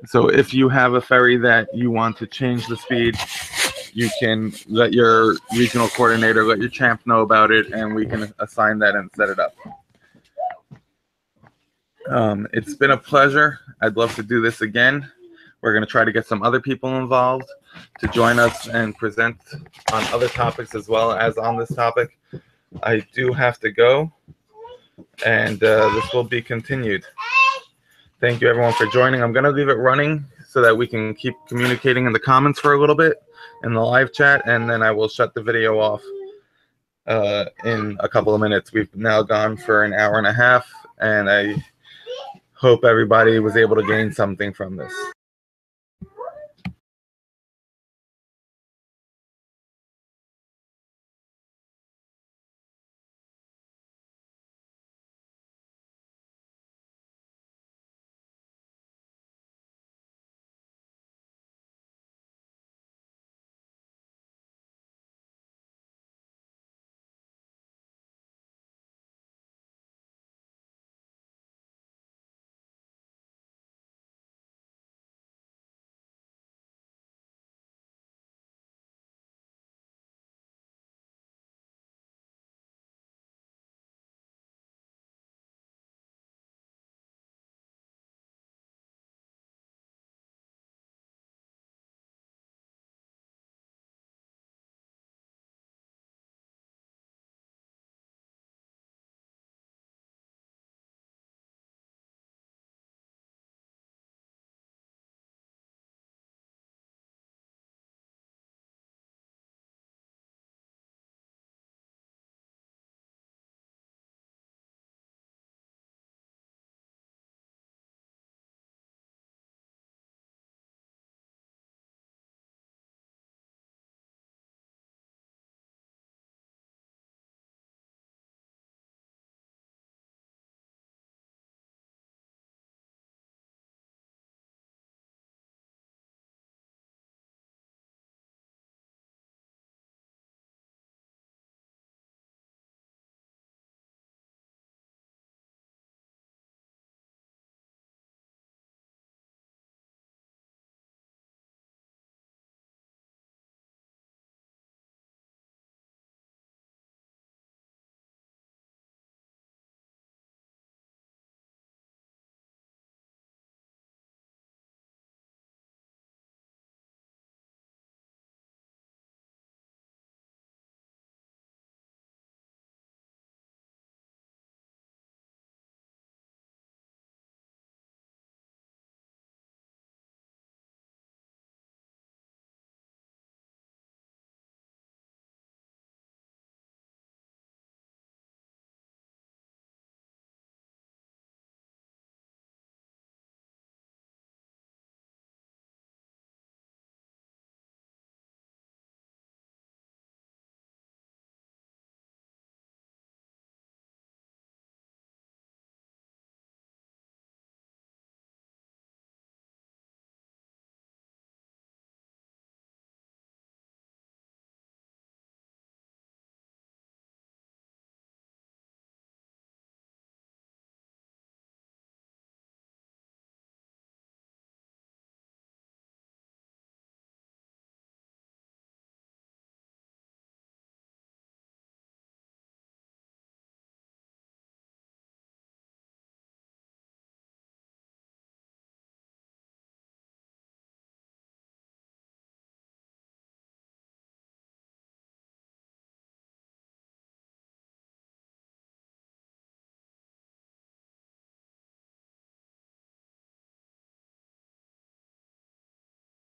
So if you have a ferry that you want to change the speed, you can let your regional coordinator, let your champ know about it, and we can assign that and set it up. It's been a pleasure. I'd love to do this again. We're going to try to get some other people involved to join us and present on other topics as well as on this topic. I do have to go, and this will be continued. Thank you, everyone, for joining. I'm going to leave it running so that we can keep communicating in the comments for a little bit in the live chat, and then I will shut the video off in a couple of minutes. We've now gone for an hour and a half, and I hope everybody was able to gain something from this.